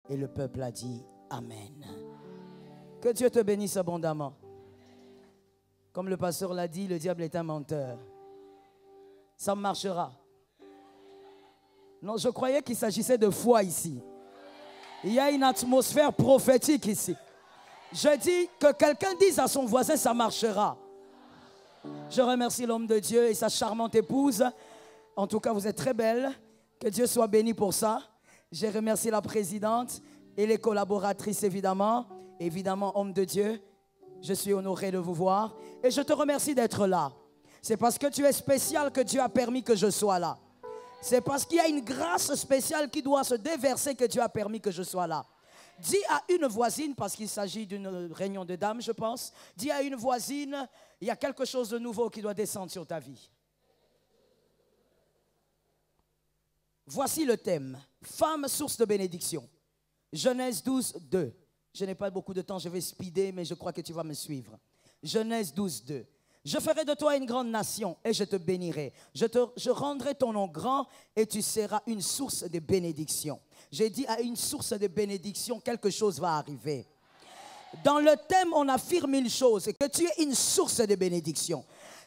Et le peuple a dit Amen. Que Dieu te bénisse abondamment. Comme le pasteur l'a dit, le diable est un menteur. Ça marchera. Non, je croyais qu'il s'agissait de foi ici. Il y a une atmosphère prophétique ici. Je dis que quelqu'un dise à son voisin, ça marchera. Je remercie l'homme de Dieu et sa charmante épouse. En tout cas, vous êtes très belle. Que Dieu soit béni pour ça. J'ai remercié la présidente et les collaboratrices, évidemment. Évidemment, homme de Dieu, je suis honoré de vous voir. Et je te remercie d'être là. C'est parce que tu es spécial que Dieu a permis que je sois là. C'est parce qu'il y a une grâce spéciale qui doit se déverser que Dieu a permis que je sois là. Dis à une voisine, parce qu'il s'agit d'une réunion de dames, je pense. Dis à une voisine, il y a quelque chose de nouveau qui doit descendre sur ta vie. Voici le thème. Femme, source de bénédiction. Genèse 12, 2. Je n'ai pas beaucoup de temps, je vais speeder, mais je crois que tu vas me suivre. Genèse 12, 2. Je ferai de toi une grande nation et je te bénirai. Je rendrai ton nom grand et tu seras une source de bénédiction. J'ai dit à une source de bénédiction, quelque chose va arriver. Dans le thème, on affirme une chose, que tu es une source de bénédiction.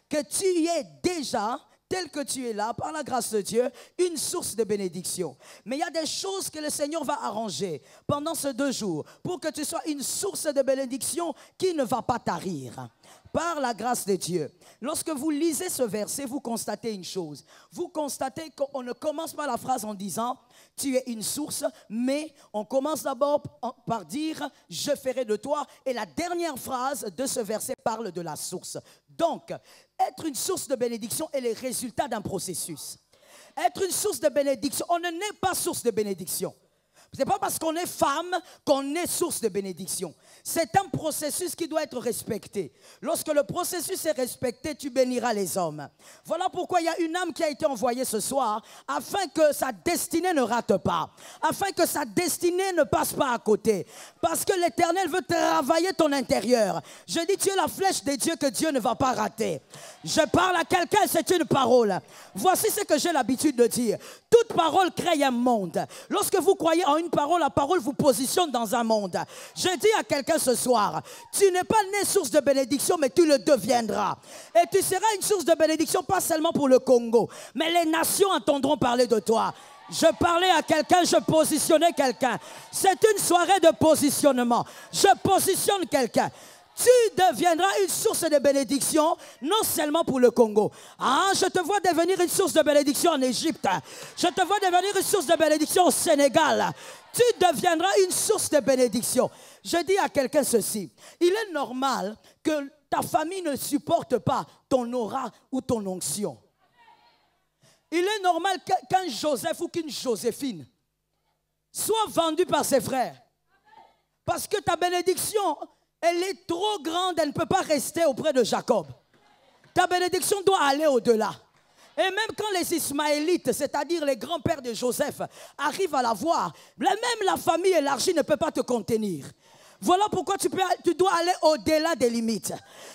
Que tu es déjà, tel que tu es là, par la grâce de Dieu, une source de bénédiction. Mais il y a des choses que le Seigneur va arranger pendant ces 2 jours pour que tu sois une source de bénédiction qui ne va pas tarir. Par la grâce de Dieu. Lorsque vous lisez ce verset, vous constatez une chose. Vous constatez qu'on ne commence pas la phrase en disant « tu es une source », mais on commence d'abord par dire « je ferai de toi » et la dernière phrase de ce verset parle de la source. Donc, être une source de bénédiction est le résultat d'un processus. Être une source de bénédiction, on ne naît pas source de bénédiction. Ce n'est pas parce qu'on est femme qu'on est source de bénédiction. C'est un processus qui doit être respecté. Lorsque le processus est respecté, tu béniras les hommes. Voilà pourquoi il y a une âme qui a été envoyée ce soir afin que sa destinée ne rate pas. Afin que sa destinée ne passe pas à côté. Parce que l'Éternel veut travailler ton intérieur. Je dis, tu es la flèche de Dieu que Dieu ne va pas rater. Je parle à quelqu'un, c'est une parole. Voici ce que j'ai l'habitude de dire. Toute parole crée un monde. Lorsque vous croyez en une parole, la parole vous positionne dans un monde. Je dis à quelqu'un ce soir, tu n'es pas né source de bénédiction, mais tu le deviendras. Et tu seras une source de bénédiction, pas seulement pour le Congo, mais les nations entendront parler de toi. Je parlais à quelqu'un, je positionnais quelqu'un. C'est une soirée de positionnement. Je positionne quelqu'un. Tu deviendras une source de bénédiction, non seulement pour le Congo. Ah, je te vois devenir une source de bénédiction en Égypte. Je te vois devenir une source de bénédiction au Sénégal. Tu deviendras une source de bénédiction. Je dis à quelqu'un ceci. Il est normal que ta famille ne supporte pas ton aura ou ton onction. Il est normal qu'un Joseph ou qu'une Joséphine soit vendu par ses frères. Parce que ta bénédiction, elle est trop grande, elle ne peut pas rester auprès de Jacob. Ta bénédiction doit aller au-delà. Et même quand les Ismaélites, c'est-à-dire les grands-pères de Joseph, arrivent à la voir, même la famille élargie ne peut pas te contenir. Voilà pourquoi tu dois aller au-delà des limites.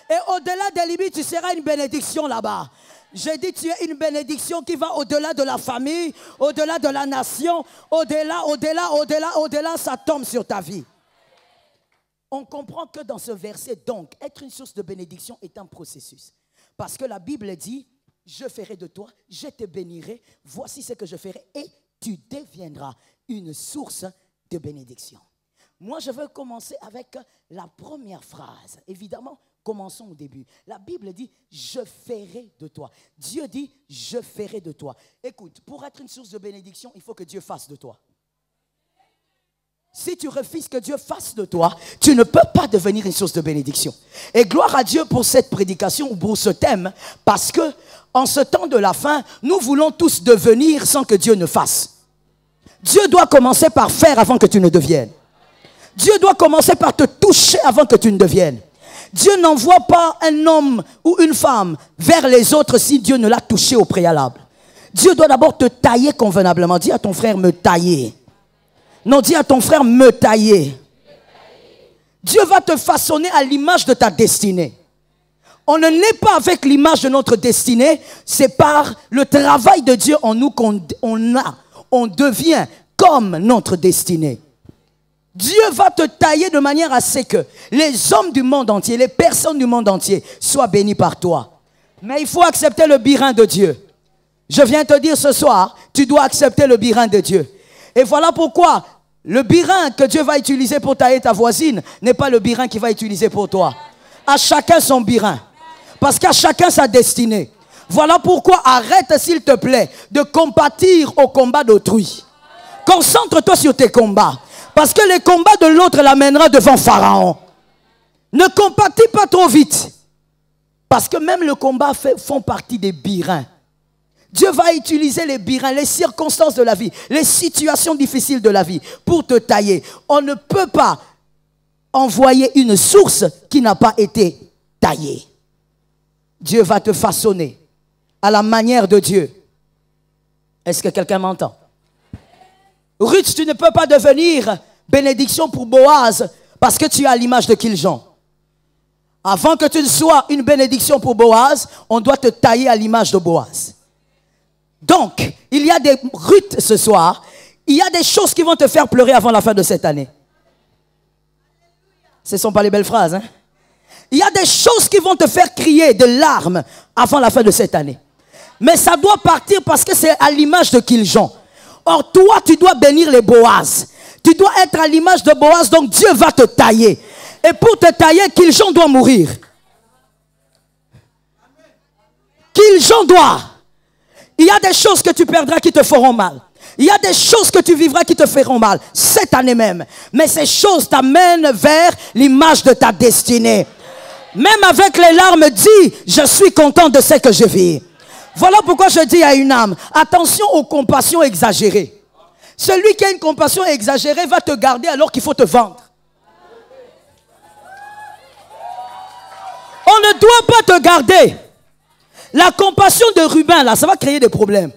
Et au-delà des limites, tu seras une bénédiction là-bas. J'ai dit, tu es une bénédiction qui va au-delà de la famille, au-delà de la nation, au-delà, ça tombe sur ta vie. On comprend que dans ce verset, donc, être une source de bénédiction est un processus. Parce que la Bible dit, je ferai de toi, je te bénirai, voici ce que je ferai, et tu deviendras une source de bénédiction. Moi, je veux commencer avec la première phrase. Évidemment, commençons au début. La Bible dit, je ferai de toi. Dieu dit, je ferai de toi. Écoute, pour être une source de bénédiction, il faut que Dieu fasse de toi. Si tu refuses que Dieu fasse de toi, tu ne peux pas devenir une source de bénédiction. Et gloire à Dieu pour cette prédication ou pour ce thème, parce que en ce temps de la fin, nous voulons tous devenir sans que Dieu ne fasse. Dieu doit commencer par faire avant que tu ne deviennes. Dieu doit commencer par te toucher avant que tu ne deviennes. Dieu n'envoie pas un homme ou une femme vers les autres si Dieu ne l'a touché au préalable. Dieu doit d'abord te tailler convenablement. Dis à ton frère, me tailler. Non, dis à ton frère, me tailler. Dieu va te façonner à l'image de ta destinée. On ne naît pas avec l'image de notre destinée, c'est par le travail de Dieu en nous qu'on devient comme notre destinée. Dieu va te tailler de manière à ce que les hommes du monde entier, les personnes du monde entier soient bénies par toi. Mais il faut accepter le birin de Dieu. Je viens te dire ce soir, tu dois accepter le birin de Dieu. Et voilà pourquoi le birin que Dieu va utiliser pour tailler ta voisine n'est pas le birin qu'il va utiliser pour toi. À chacun son birin. Parce qu'à chacun sa destinée. Voilà pourquoi arrête s'il te plaît de compatir au combat d'autrui. Concentre-toi sur tes combats. Parce que les combats de l'autre l'amènera devant Pharaon. Ne compatis pas trop vite. Parce que même le combat font partie des birins. Dieu va utiliser les birins, les circonstances de la vie, les situations difficiles de la vie pour te tailler. On ne peut pas envoyer une source qui n'a pas été taillée. Dieu va te façonner à la manière de Dieu. Est-ce que quelqu'un m'entend? Ruth, tu ne peux pas devenir bénédiction pour Boaz parce que tu es à l'image de Kiljon. Avant que tu ne sois une bénédiction pour Boaz, on doit te tailler à l'image de Boaz. Donc, il y a des Ruth ce soir, il y a des choses qui vont te faire pleurer avant la fin de cette année. Ce ne sont pas les belles phrases, hein? Il y a des choses qui vont te faire crier de larmes avant la fin de cette année. Mais ça doit partir parce que c'est à l'image de Kiljon. Or, toi, tu dois bénir les Boaz. Tu dois être à l'image de Boaz, donc Dieu va te tailler. Et pour te tailler, Kiljon doit mourir. Kiljon doit. Il y a des choses que tu perdras qui te feront mal. Il y a des choses que tu vivras qui te feront mal, cette année même. Mais ces choses t'amènent vers l'image de ta destinée. Même avec les larmes, dis, je suis content de ce que je vis. Voilà pourquoi je dis à une âme, attention aux compassions exagérées. Celui qui a une compassion exagérée va te garder alors qu'il faut te vendre. On ne doit pas te garder. La compassion de Ruben, là, ça va créer des problèmes.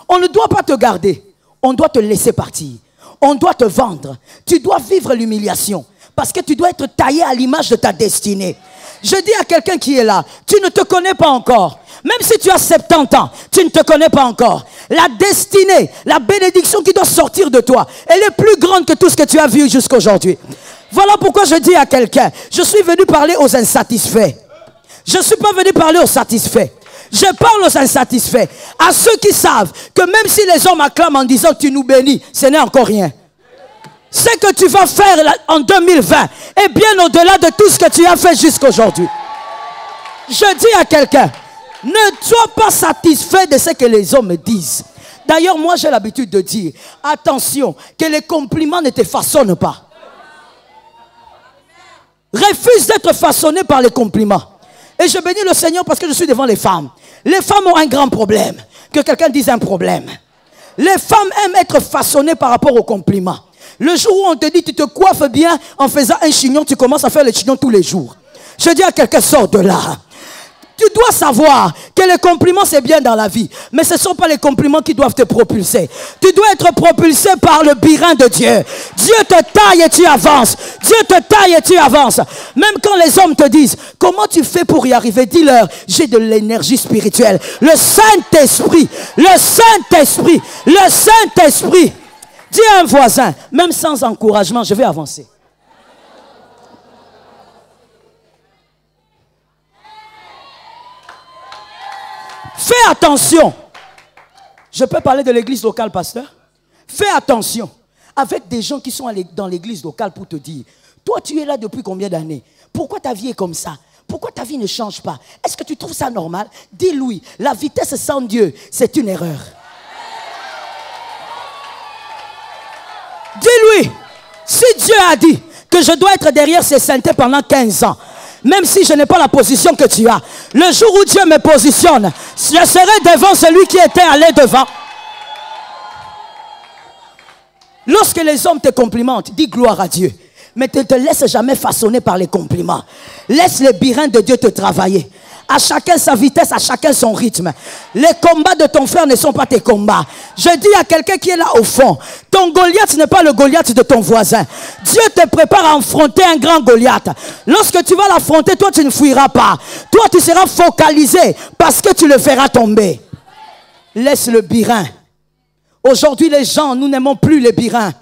On ne doit pas te garder. On doit te laisser partir. On doit te vendre. Tu dois vivre l'humiliation. Parce que tu dois être taillé à l'image de ta destinée. Je dis à quelqu'un qui est là, tu ne te connais pas encore. Même si tu as 70 ans, tu ne te connais pas encore. La destinée, la bénédiction qui doit sortir de toi, elle est plus grande que tout ce que tu as vu jusqu'à aujourd'hui. Voilà pourquoi je dis à quelqu'un, je suis venu parler aux insatisfaits. Je ne suis pas venu parler aux satisfaits. Je parle aux insatisfaits. À ceux qui savent que même si les hommes acclament en disant tu nous bénis, ce n'est encore rien. Ce que tu vas faire en 2020 est bien au-delà de tout ce que tu as fait jusqu'à aujourd'hui. Je dis à quelqu'un, ne sois pas satisfait de ce que les hommes disent. D'ailleurs, moi j'ai l'habitude de dire, attention, que les compliments ne te façonnent pas. Refuse d'être façonné par les compliments. Et je bénis le Seigneur parce que je suis devant les femmes. Les femmes ont un grand problème. Que quelqu'un dise un problème. Les femmes aiment être façonnées par rapport aux compliments. Le jour où on te dit tu te coiffes bien en faisant un chignon, tu commences à faire le chignon tous les jours. Je dis à quelqu'un, sors de là. Tu dois savoir que les compliments c'est bien dans la vie. Mais ce ne sont pas les compliments qui doivent te propulser. Tu dois être propulsé par le birin de Dieu. Dieu te taille et tu avances. Dieu te taille et tu avances. Même quand les hommes te disent, comment tu fais pour y arriver? Dis-leur, j'ai de l'énergie spirituelle. Le Saint-Esprit, le Saint-Esprit, le Saint-Esprit. Dis à un voisin, même sans encouragement, je vais avancer. Fais attention. Je peux parler de l'église locale, pasteur? Fais attention avec des gens qui sont dans l'église locale pour te dire, toi tu es là depuis combien d'années? Pourquoi ta vie est comme ça? Pourquoi ta vie ne change pas? Est-ce que tu trouves ça normal? Dis-lui, la vitesse sans Dieu, c'est une erreur. Dis-lui, si Dieu a dit que je dois être derrière ses saintetés pendant 15 ans, même si je n'ai pas la position que tu as, le jour où Dieu me positionne, je serai devant celui qui était allé devant. Lorsque les hommes te complimentent, dis gloire à Dieu. Mais ne te laisse jamais façonner par les compliments. Laisse les birins de Dieu te travailler. À chacun sa vitesse, à chacun son rythme. Les combats de ton frère ne sont pas tes combats. Je dis à quelqu'un qui est là au fond, ton Goliath n'est pas le Goliath de ton voisin. Dieu te prépare à affronter un grand Goliath. Lorsque tu vas l'affronter, toi tu ne fuiras pas. Toi tu seras focalisé parce que tu le feras tomber. Laisse le birin. Aujourd'hui les gens, nous n'aimons plus les birins.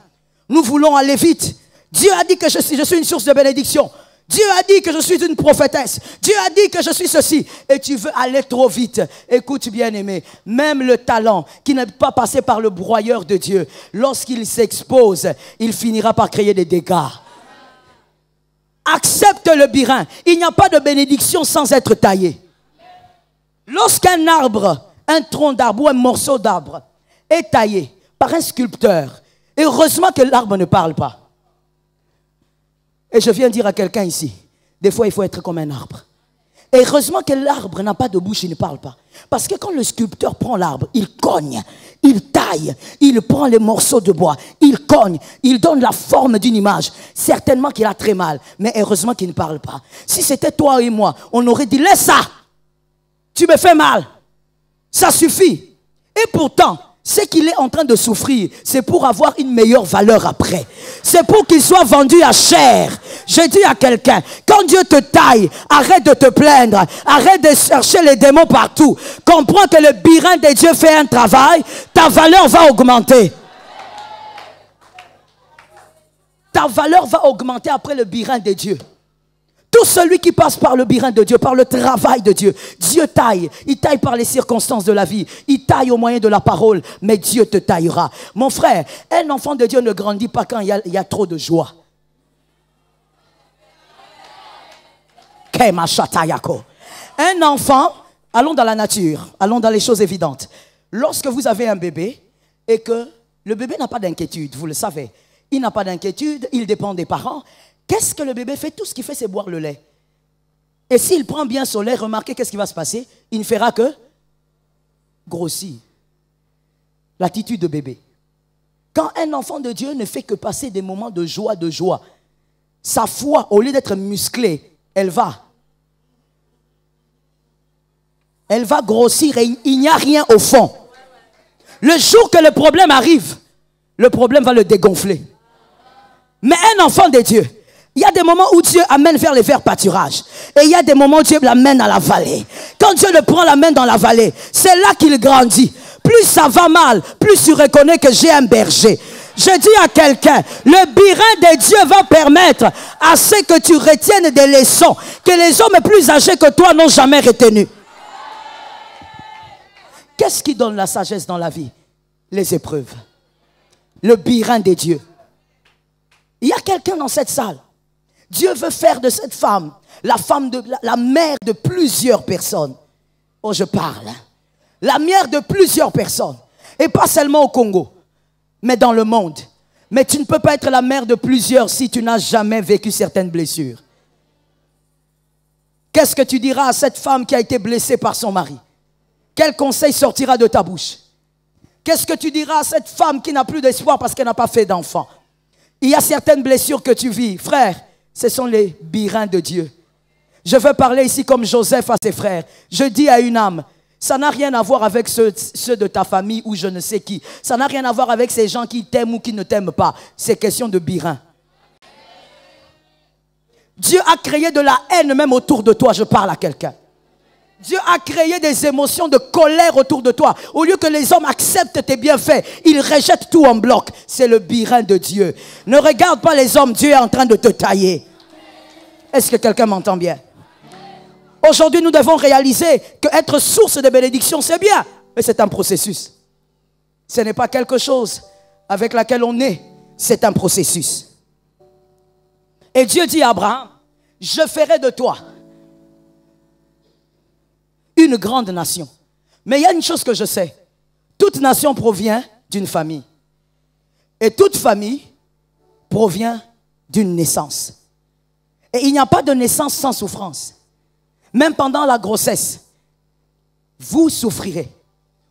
Nous voulons aller vite. Dieu a dit que je suis une source de bénédiction. Dieu a dit que je suis une prophétesse. Dieu a dit que je suis ceci. Et tu veux aller trop vite. Écoute bien aimé, même le talent qui n'est pas passé par le broyeur de Dieu, lorsqu'il s'expose, il finira par créer des dégâts. Accepte le burin. Il n'y a pas de bénédiction sans être taillé. Lorsqu'un arbre, un tronc d'arbre ou un morceau d'arbre est taillé par un sculpteur, heureusement que l'arbre ne parle pas. Et je viens dire à quelqu'un ici, des fois il faut être comme un arbre. Et heureusement que l'arbre n'a pas de bouche, il ne parle pas. Parce que quand le sculpteur prend l'arbre, il cogne, il taille, il prend les morceaux de bois, il cogne, il donne la forme d'une image. Certainement qu'il a très mal, mais heureusement qu'il ne parle pas. Si c'était toi et moi, on aurait dit, laisse ça, tu me fais mal, ça suffit. Et pourtant, ce qu'il est en train de souffrir, c'est pour avoir une meilleure valeur après. C'est pour qu'il soit vendu à cher. Je dis à quelqu'un, quand Dieu te taille, arrête de te plaindre, arrête de chercher les démons partout. Comprends que le burin de Dieu fait un travail, ta valeur va augmenter. Ta valeur va augmenter après le burin de Dieu. Tout celui qui passe par le burin de Dieu, par le travail de Dieu, Dieu taille. Il taille par les circonstances de la vie. Il taille au moyen de la parole, mais Dieu te taillera. Mon frère, un enfant de Dieu ne grandit pas quand il y a trop de joie. Un enfant, allons dans la nature, allons dans les choses évidentes. Lorsque vous avez un bébé et que le bébé n'a pas d'inquiétude, vous le savez, il n'a pas d'inquiétude, il dépend des parents. Qu'est-ce que le bébé fait? Tout ce qu'il fait, c'est boire le lait. Et s'il prend bien son lait, remarquez qu'est-ce qui va se passer? Il ne fera que grossir. L'attitude de bébé. Quand un enfant de Dieu ne fait que passer des moments de joie, sa foi, au lieu d'être musclée, elle va grossir et il n'y a rien au fond. Le jour que le problème arrive, le problème va le dégonfler. Mais un enfant de Dieu, il y a des moments où Dieu amène vers les verts pâturages. Et il y a des moments où Dieu l'amène à la vallée. Quand Dieu le prend la main dans la vallée, c'est là qu'il grandit. Plus ça va mal, plus tu reconnais que j'ai un berger. Je dis à quelqu'un, le burin de Dieu va permettre à ce que tu retiennes des leçons que les hommes plus âgés que toi n'ont jamais retenues. Qu'est-ce qui donne la sagesse dans la vie? Les épreuves. Le burin de Dieu. Il y a quelqu'un dans cette salle. Dieu veut faire de cette femme la mère de plusieurs personnes. Oh, je parle. La mère de plusieurs personnes. Et pas seulement au Congo, mais dans le monde. Mais tu ne peux pas être la mère de plusieurs si tu n'as jamais vécu certaines blessures. Qu'est-ce que tu diras à cette femme qui a été blessée par son mari? Quel conseil sortira de ta bouche? Qu'est-ce que tu diras à cette femme qui n'a plus d'espoir parce qu'elle n'a pas fait d'enfant? Il y a certaines blessures que tu vis. Frère, ce sont les burins de Dieu. Je veux parler ici comme Joseph à ses frères. Je dis à une âme, ça n'a rien à voir avec ceux de ta famille ou je ne sais qui. Ça n'a rien à voir avec ces gens qui t'aiment ou qui ne t'aiment pas. C'est question de burin. Dieu a créé de la haine même autour de toi. Je parle à quelqu'un. Dieu a créé des émotions de colère autour de toi. Au lieu que les hommes acceptent tes bienfaits, ils rejettent tout en bloc. C'est le burin de Dieu. Ne regarde pas les hommes, Dieu est en train de te tailler. Est-ce que quelqu'un m'entend bien? Aujourd'hui, nous devons réaliser qu'être source de bénédiction, c'est bien. Mais c'est un processus. Ce n'est pas quelque chose avec laquelle on est. C'est un processus. Et Dieu dit à Abraham, je ferai de toi une grande nation. Mais il y a une chose que je sais. Toute nation provient d'une famille. Et toute famille provient d'une naissance. Et il n'y a pas de naissance sans souffrance. Même pendant la grossesse, vous souffrirez.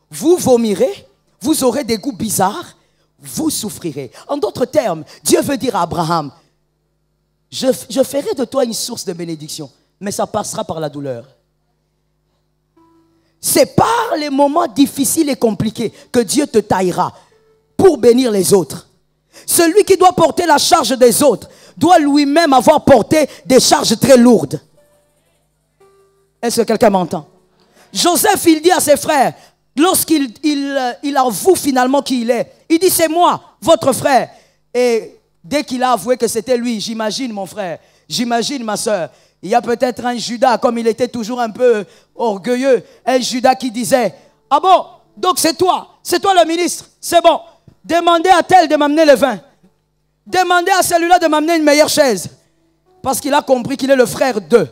Vous vomirez. Vous aurez des goûts bizarres. Vous souffrirez. En d'autres termes, Dieu veut dire à Abraham, je ferai de toi une source de bénédiction. Mais ça passera par la douleur. C'est par les moments difficiles et compliqués que Dieu te taillera pour bénir les autres. Celui qui doit porter la charge des autres doit lui-même avoir porté des charges très lourdes. Est-ce que quelqu'un m'entend? Joseph, il dit à ses frères, lorsqu'il avoue finalement qui il est, il dit c'est moi, votre frère. Et Dès qu'il a avoué que c'était lui, j'imagine mon frère, j'imagine ma soeur, il y a peut-être un Judas, comme il était toujours un peu orgueilleux, un Judas qui disait, ah bon, donc c'est toi le ministre, c'est bon, demandez à tel de m'amener le vin, demandez à celui-là de m'amener une meilleure chaise, parce qu'il a compris qu'il est le frère d'eux.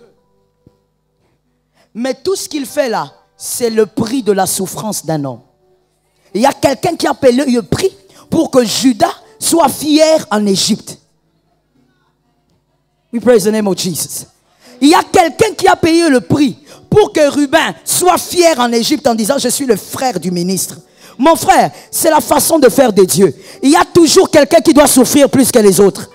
Mais tout ce qu'il fait là, c'est le prix de la souffrance d'un homme. Il y a quelqu'un qui a payé le prix pour que Judas soit fier en Égypte. We praise the name of Jesus. Il y a quelqu'un qui a payé le prix pour que Ruben soit fier en Égypte en disant, je suis le frère du ministre. Mon frère, c'est la façon de faire de Dieu. Il y a toujours quelqu'un qui doit souffrir plus que les autres.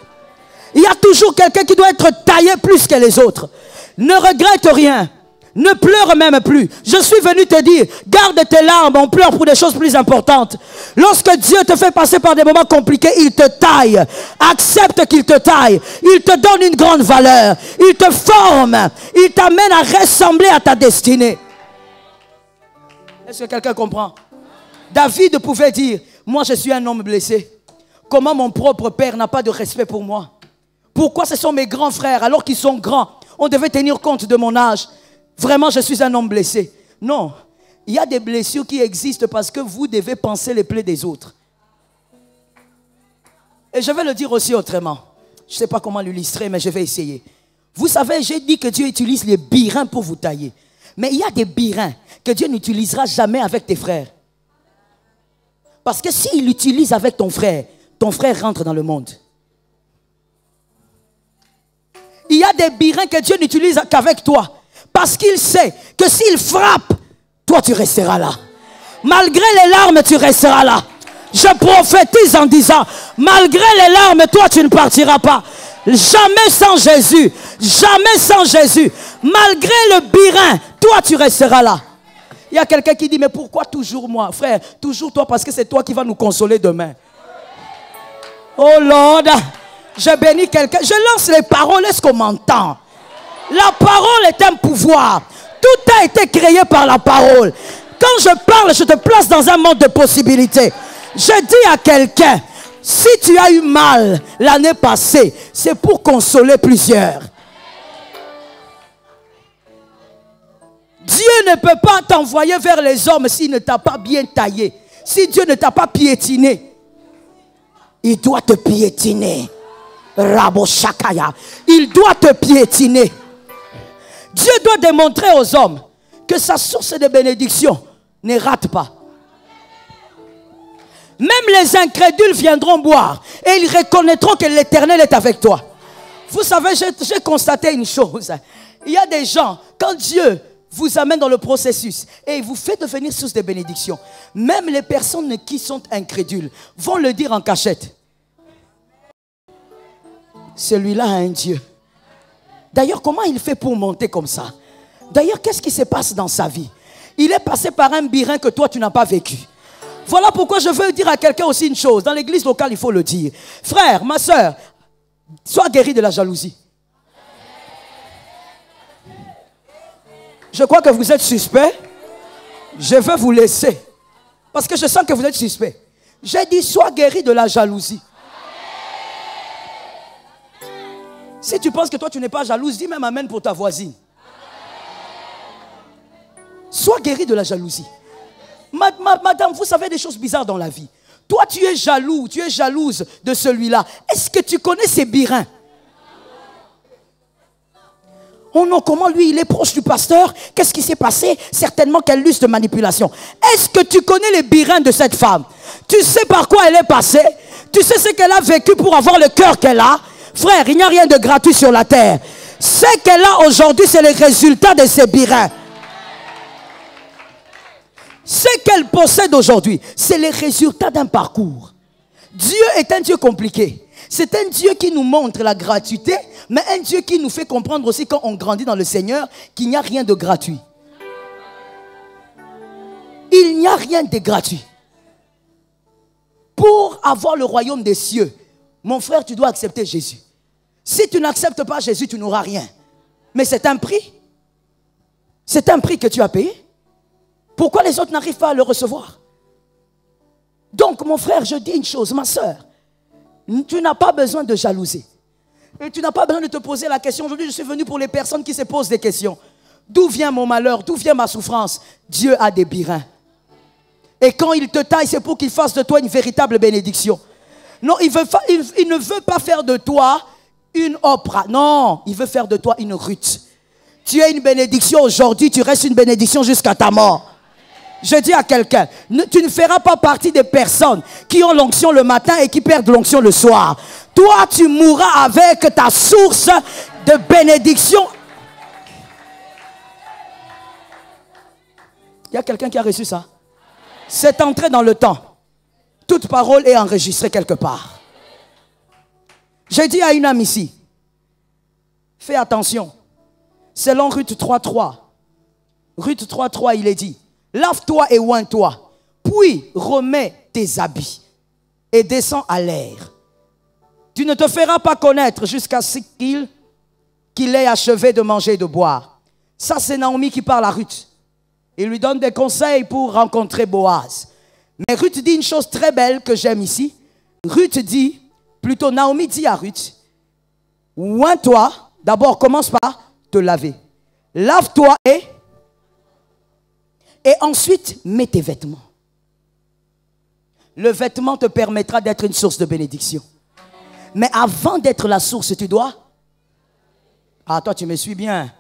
Il y a toujours quelqu'un qui doit être taillé plus que les autres. Ne regrette rien. Ne pleure même plus. Je suis venu te dire, garde tes larmes, on pleure pour des choses plus importantes. Lorsque Dieu te fait passer par des moments compliqués, il te taille. Accepte qu'il te taille. Il te donne une grande valeur. Il te forme. Il t'amène à ressembler à ta destinée. Est-ce que quelqu'un comprend? David pouvait dire, moi je suis un homme blessé. Comment mon propre père n'a pas de respect pour moi? Pourquoi ce sont mes grands frères alors qu'ils sont grands? On devait tenir compte de mon âge. Vraiment, je suis un homme blessé. Non, il y a des blessures qui existent parce que vous devez penser les plaies des autres. Et je vais le dire aussi autrement. Je ne sais pas comment l'illustrer, mais je vais essayer. Vous savez, j'ai dit que Dieu utilise les birins pour vous tailler. Mais il y a des birins que Dieu n'utilisera jamais avec tes frères. Parce que s'il l'utilise avec ton frère rentre dans le monde. Il y a des birins que Dieu n'utilise qu'avec toi. Parce qu'il sait que s'il frappe, toi tu resteras là. Malgré les larmes, tu resteras là. Je prophétise en disant, malgré les larmes, toi tu ne partiras pas. Jamais sans Jésus. Jamais sans Jésus. Malgré le birin, toi tu resteras là. Il y a quelqu'un qui dit, mais pourquoi toujours moi? Frère, toujours toi parce que c'est toi qui vas nous consoler demain. Oh Lord, je bénis quelqu'un. Je lance les paroles, est-ce qu'on m'entend? La parole est un pouvoir. Tout a été créé par la parole. Quand je parle, je te place dans un monde de possibilités. Je dis à quelqu'un, si tu as eu mal l'année passée, c'est pour consoler plusieurs. Dieu ne peut pas t'envoyer vers les hommes s'il ne t'a pas bien taillé. Si Dieu ne t'a pas piétiné, il doit te piétiner. Rabo Shakaya. Il doit te piétiner. Dieu doit démontrer aux hommes que sa source de bénédiction ne rate pas. Même les incrédules viendront boire et ils reconnaîtront que l'Éternel est avec toi. Vous savez, j'ai constaté une chose. Il y a des gens, quand Dieu vous amène dans le processus et il vous fait devenir source de bénédiction, même les personnes qui sont incrédules vont le dire en cachette. Celui-là a un Dieu. D'ailleurs, comment il fait pour monter comme ça? D'ailleurs, qu'est-ce qui se passe dans sa vie? Il est passé par un birin que toi, tu n'as pas vécu. Voilà pourquoi je veux dire à quelqu'un aussi une chose. Dans l'église locale, il faut le dire. Frère, ma soeur, sois guéri de la jalousie. Je crois que vous êtes suspect. Je veux vous laisser. Parce que je sens que vous êtes suspect. J'ai dit, sois guéri de la jalousie. Si tu penses que toi tu n'es pas jalouse, dis même amen pour ta voisine. Sois guéri de la jalousie. Madame, vous savez des choses bizarres dans la vie. Toi tu es jaloux, tu es jalouse de celui-là. Est-ce que tu connais ces birins? Oh non, comment lui il est proche du pasteur? Qu'est-ce qui s'est passé? Certainement quelle liste de manipulation. Est-ce que tu connais les birins de cette femme? Tu sais par quoi elle est passée? Tu sais ce qu'elle a vécu pour avoir le cœur qu'elle a? Frère, il n'y a rien de gratuit sur la terre. Ce qu'elle a aujourd'hui, c'est le résultat de ses birins. Ce qu'elle possède aujourd'hui, c'est le résultat d'un parcours. Dieu est un Dieu compliqué. C'est un Dieu qui nous montre la gratuité, mais un Dieu qui nous fait comprendre aussi quand on grandit dans le Seigneur qu'il n'y a rien de gratuit. Il n'y a rien de gratuit. Pour avoir le royaume des cieux, mon frère, tu dois accepter Jésus. Si tu n'acceptes pas Jésus, tu n'auras rien. Mais c'est un prix. C'est un prix que tu as payé. Pourquoi les autres n'arrivent pas à le recevoir? Donc, mon frère, je dis une chose, ma soeur. Tu n'as pas besoin de jalouser. Et tu n'as pas besoin de te poser la question. Aujourd'hui, je suis venu pour les personnes qui se posent des questions. D'où vient mon malheur? D'où vient ma souffrance? Dieu a des birins. Et quand il te taille, c'est pour qu'il fasse de toi une véritable bénédiction. Non, il ne veut pas faire de toi une Oprah. Non, il veut faire de toi une Ruth. Tu es une bénédiction aujourd'hui, tu restes une bénédiction jusqu'à ta mort. Je dis à quelqu'un, tu ne feras pas partie des personnes qui ont l'onction le matin et qui perdent l'onction le soir. Toi, tu mourras avec ta source de bénédiction. Il y a quelqu'un qui a reçu ça? C'est entré dans le temps. Toute parole est enregistrée quelque part. J'ai dit à une âme ici, fais attention. Selon Ruth 3.3, Ruth 3.3, il est dit, lave-toi et oins-toi, puis remets tes habits et descends à l'air. Tu ne te feras pas connaître jusqu'à ce qu'il ait achevé de manger et de boire. Ça, c'est Naomi qui parle à Ruth. Il lui donne des conseils pour rencontrer Boaz. Mais Ruth dit une chose très belle que j'aime ici. Naomi dit à Ruth, oins-toi, d'abord commence par te laver. Lave-toi et ensuite mets tes vêtements. Le vêtement te permettra d'être une source de bénédiction. Mais avant d'être la source, tu dois... Ah, toi, tu me suis bien.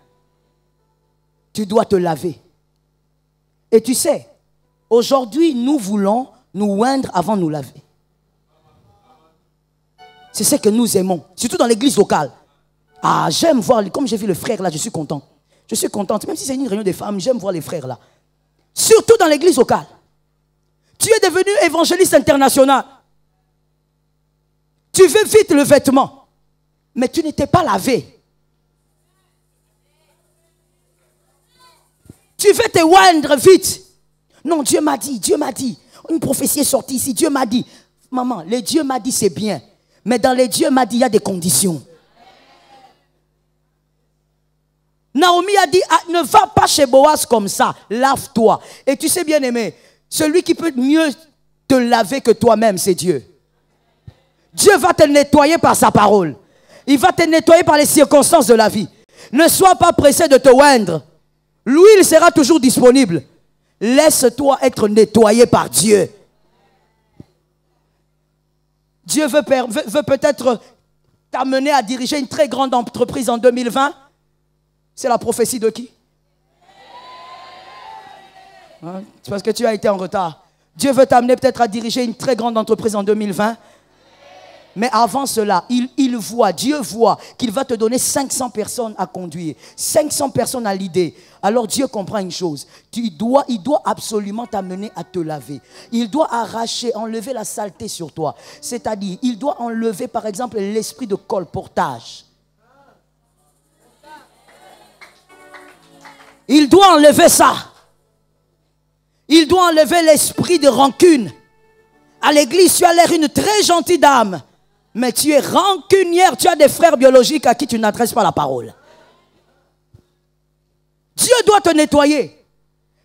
Tu dois te laver. Et tu sais, aujourd'hui, nous voulons nous oindre avant de nous laver. C'est ce que nous aimons, surtout dans l'église locale. Ah, j'aime voir, comme j'ai vu le frère là, je suis content. Je suis contente, même si c'est une réunion des femmes, j'aime voir les frères là. Surtout dans l'église locale. Tu es devenu évangéliste international. Tu veux vite le vêtement, mais tu n'étais pas lavé. Tu veux te oindre vite. Non, Dieu m'a dit, Dieu m'a dit. Une prophétie est sortie ici, Dieu m'a dit. Maman, les Dieu m'a dit c'est bien. Mais dans les Dieu m'a dit, il y a des conditions. Naomi a dit, ah, ne va pas chez Boaz comme ça, lave-toi. Et tu sais bien aimé, celui qui peut mieux te laver que toi-même, c'est Dieu. Dieu va te nettoyer par sa parole. Il va te nettoyer par les circonstances de la vie. Ne sois pas pressé de te oindre. L'huile sera toujours disponible. Laisse-toi être nettoyé par Dieu. Dieu veut peut-être t'amener à diriger une très grande entreprise en 2020. C'est la prophétie de qui? Hein? C'est parce que tu as été en retard. Dieu veut t'amener peut-être à diriger une très grande entreprise en 2020. Mais avant cela, Dieu voit qu'il va te donner 500 personnes à conduire, 500 personnes à l'idée. Alors Dieu comprend une chose, il doit absolument t'amener à te laver. Il doit enlever la saleté sur toi. C'est-à-dire, il doit enlever par exemple l'esprit de colportage. Il doit enlever ça. Il doit enlever l'esprit de rancune. À l'église, tu as l'air une très gentille dame. Mais tu es rancunière, tu as des frères biologiques à qui tu n'adresses pas la parole. Dieu doit te nettoyer.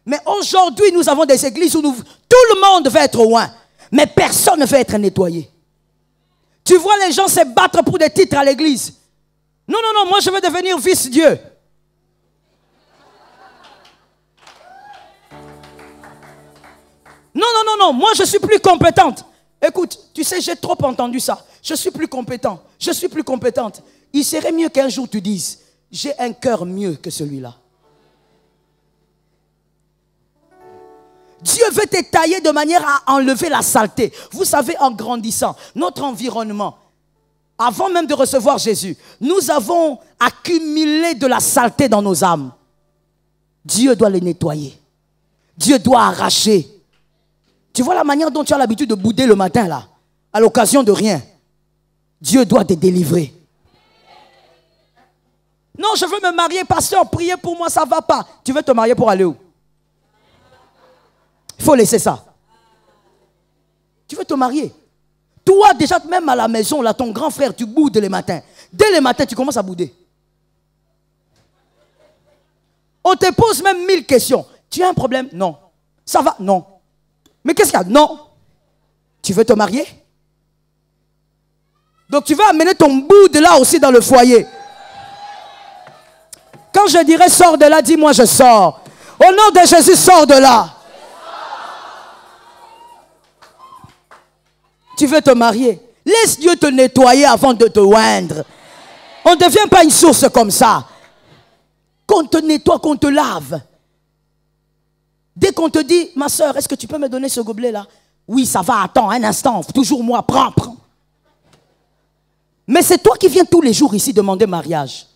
Mais aujourd'hui, nous avons des églises où tout le monde veut être loin. Mais personne ne veut être nettoyé. Tu vois les gens se battre pour des titres à l'église. Non, non, non, moi je veux devenir vice-dieu. Non, non, non, non, moi je suis plus compétente. Écoute, tu sais, j'ai trop entendu ça. Je suis plus compétent. Je suis plus compétente. Il serait mieux qu'un jour tu dises, j'ai un cœur mieux que celui-là. Dieu veut te tailler de manière à enlever la saleté. Vous savez, en grandissant, notre environnement, avant même de recevoir Jésus, nous avons accumulé de la saleté dans nos âmes. Dieu doit les nettoyer. Dieu doit arracher. Tu vois la manière dont tu as l'habitude de bouder le matin là, à l'occasion de rien. Dieu doit te délivrer. Non, je veux me marier, pasteur, priez pour moi, ça ne va pas. Tu veux te marier pour aller où? Il faut laisser ça. Tu veux te marier. Toi, déjà, même à la maison, là, ton grand frère, tu boudes les matins. Dès les matins, tu commences à bouder. On te pose même 1000 questions. Tu as un problème? Non. Ça va? Non. Mais qu'est-ce qu'il y a? Non. Tu veux te marier? Donc tu vas amener ton bout de là aussi dans le foyer. Quand je dirais sors de là, dis-moi je sors. Au nom de Jésus, sors de là. Tu veux te marier. Laisse Dieu te nettoyer avant de te oindre. On ne devient pas une source comme ça. Qu'on te nettoie, qu'on te lave. Dès qu'on te dit, ma soeur, est-ce que tu peux me donner ce gobelet-là? Oui, ça va, attends un instant, toujours moi, prends. Mais c'est toi qui viens tous les jours ici demander mariage.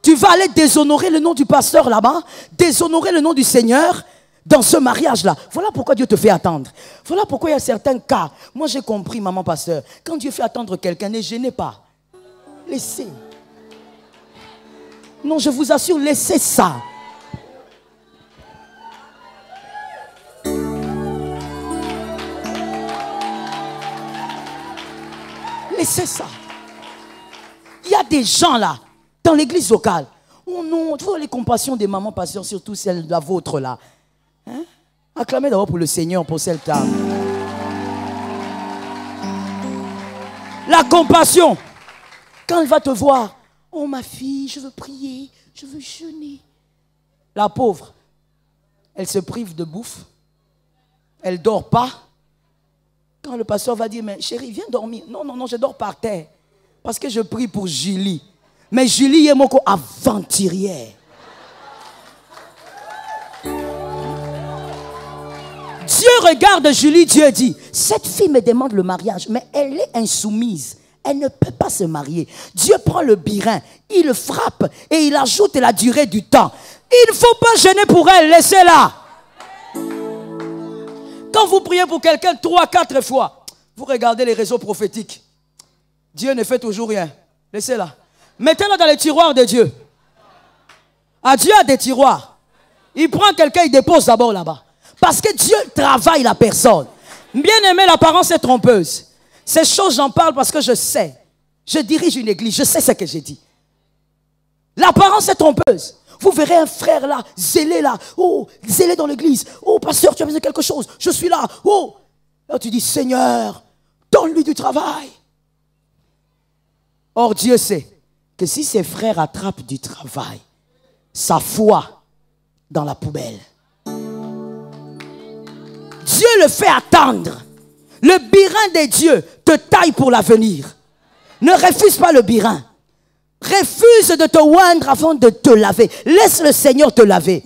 Tu vas aller déshonorer le nom du pasteur là-bas, déshonorer le nom du Seigneur dans ce mariage-là. Voilà pourquoi Dieu te fait attendre. Voilà pourquoi il y a certains cas. Moi j'ai compris, maman pasteur, quand Dieu fait attendre quelqu'un, ne gênez pas. Laissez. Non, je vous assure, laissez ça. Laissez ça. Il y a des gens là, dans l'église locale. Oh non, tu vois les compassions des mamans pasteurs, surtout celle de la vôtre là. Hein? Acclamez d'abord pour le Seigneur, pour cette âme. La compassion. Quand elle va te voir, oh ma fille, je veux prier, je veux jeûner. La pauvre, elle se prive de bouffe. Elle ne dort pas. Quand le pasteur va dire, mais chérie, viens dormir. Non, je dors par terre. Parce que je prie pour Julie. Mais Julie est mon aventurière. Dieu regarde Julie, Dieu dit, cette fille me demande le mariage, mais elle est insoumise. Elle ne peut pas se marier. Dieu prend le birin, il le frappe et il ajoute la durée du temps. Il ne faut pas gêner pour elle, laissez-la. Quand vous priez pour quelqu'un 3, 4 fois, vous regardez les réseaux prophétiques. Dieu ne fait toujours rien. Laissez-la. Mettez-la dans les tiroirs de Dieu. Ah, Dieu a des tiroirs. Il prend quelqu'un, il dépose d'abord là-bas. Parce que Dieu travaille la personne. Bien aimé, l'apparence est trompeuse. Ces choses, j'en parle parce que je sais. Je dirige une église, je sais ce que j'ai dit. L'apparence est trompeuse. Vous verrez un frère là, zélé là. Oh, zélé dans l'église. Oh, pasteur, tu as besoin de quelque chose. Je suis là. Oh. Là, tu dis, Seigneur, donne-lui du travail. Or, Dieu sait que si ses frères attrapent du travail, sa foi dans la poubelle. Dieu le fait attendre. Le birin de Dieu te taille pour l'avenir. Ne refuse pas le birin. Refuse de te oindre avant de te laver. Laisse le Seigneur te laver.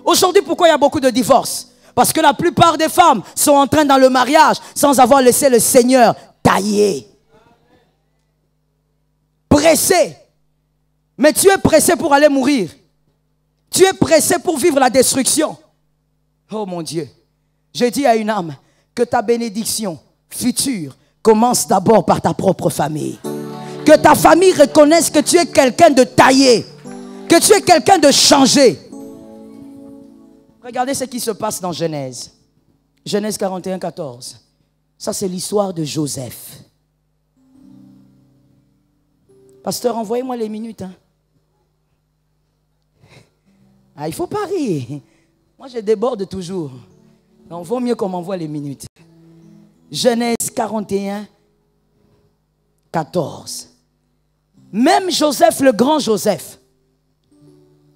Aujourd'hui, pourquoi il y a beaucoup de divorces? Parce que la plupart des femmes sont en train dans le mariage sans avoir laissé le Seigneur tailler. Pressé. Mais tu es pressé pour aller mourir. Tu es pressé pour vivre la destruction. Oh mon Dieu. Je dis à une âme que ta bénédiction future commence d'abord par ta propre famille. Que ta famille reconnaisse que tu es quelqu'un de taillé. Que tu es quelqu'un de changé. Regardez ce qui se passe dans Genèse. Genèse 41, 14. Ça, c'est l'histoire de Joseph. Pasteur, envoyez-moi les minutes. Hein. Ah, il faut pas rire. Moi, je déborde toujours. Donc, vaut mieux qu'on m'envoie les minutes. Genèse 41, 14. Même Joseph, le grand Joseph,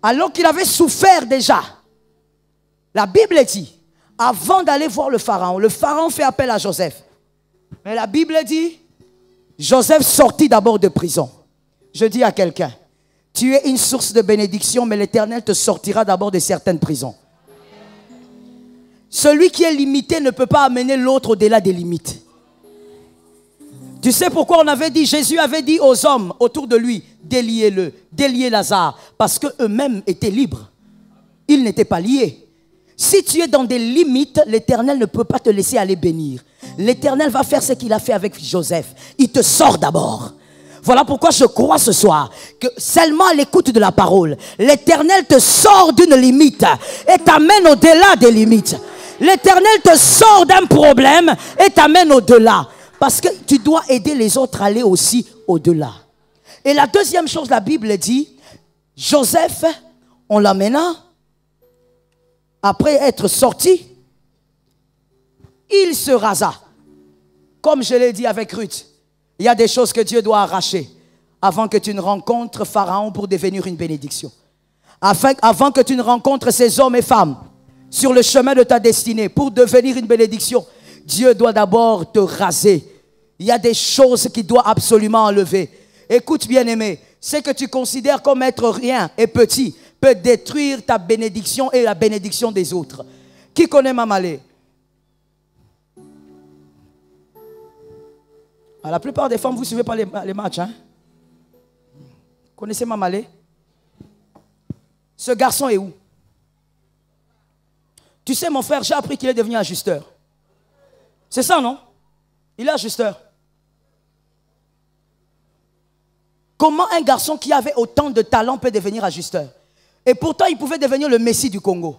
alors qu'il avait souffert déjà, la Bible dit, avant d'aller voir le Pharaon fait appel à Joseph. Mais la Bible dit, Joseph sortit d'abord de prison. Je dis à quelqu'un, tu es une source de bénédiction, mais l'Éternel te sortira d'abord de certaines prisons. Celui qui est limité ne peut pas amener l'autre au-delà des limites. Tu sais pourquoi on avait dit, Jésus avait dit aux hommes autour de lui, déliez-le, déliez Lazare, parce qu'eux-mêmes étaient libres. Ils n'étaient pas liés. Si tu es dans des limites, l'Éternel ne peut pas te laisser aller bénir. L'Éternel va faire ce qu'il a fait avec Joseph. Il te sort d'abord. Voilà pourquoi je crois ce soir que seulement à l'écoute de la parole, l'Éternel te sort d'une limite et t'amène au-delà des limites. L'Éternel te sort d'un problème et t'amène au-delà. Parce que tu dois aider les autres à aller aussi au-delà. Et la deuxième chose, la Bible dit, Joseph, on l'amena, après être sorti, il se rasa. comme je l'ai dit avec Ruth, il y a des choses que Dieu doit arracher avant que tu ne rencontres Pharaon pour devenir une bénédiction. Avant que tu ne rencontres ces hommes et femmes sur le chemin de ta destinée pour devenir une bénédiction, Dieu doit d'abord te raser. Il y a des choses qu'il doit absolument enlever. Écoute, bien-aimé, ce que tu considères comme être rien et petit peut détruire ta bénédiction et la bénédiction des autres. Qui connaît Mamalé? La plupart des femmes, vous ne suivez pas les matchs. Hein? Connaissez Mamalé? Ce garçon est où? Tu sais, mon frère, j'ai appris qu'il est devenu ajusteur. C'est ça, non? Il est ajusteur. Comment un garçon qui avait autant de talent peut devenir ajusteur? Et pourtant, il pouvait devenir le Messie du Congo.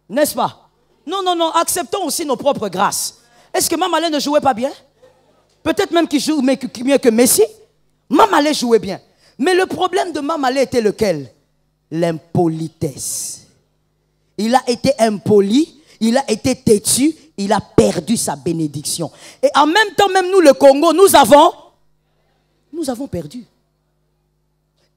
N'est-ce pas? Non, non, non, acceptons aussi nos propres grâces. Est-ce que Mamalé ne jouait pas bien? Peut-être même qu'il joue mieux que Messi. Mamalé jouait bien. Mais le problème de Mamalé était lequel? L'impolitesse. Il a été impoli, il a été têtu, il a perdu sa bénédiction. Et en même temps, même nous, le Congo, nous avons perdu.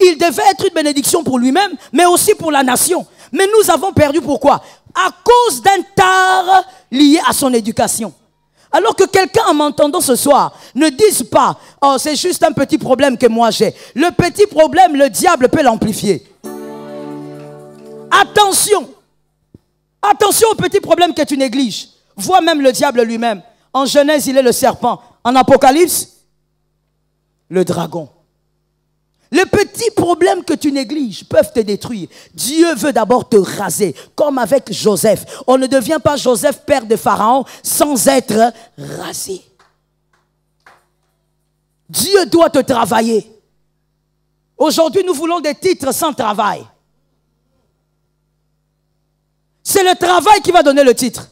Il devait être une bénédiction pour lui-même, mais aussi pour la nation. Mais nous avons perdu pourquoi? À cause d'un tard lié à son éducation. Alors que quelqu'un en m'entendant ce soir ne dise pas « Oh, c'est juste un petit problème que moi j'ai ». Le petit problème, le diable peut l'amplifier. Attention. Attention aux petits problèmes que tu négliges. Vois même le diable lui-même. En Genèse, il est le serpent. En Apocalypse, le dragon. Les petits problèmes que tu négliges peuvent te détruire. Dieu veut d'abord te raser, comme avec Joseph. On ne devient pas Joseph, père de Pharaon, sans être rasé. Dieu doit te travailler. Aujourd'hui, nous voulons des titres sans travail. C'est le travail qui va donner le titre.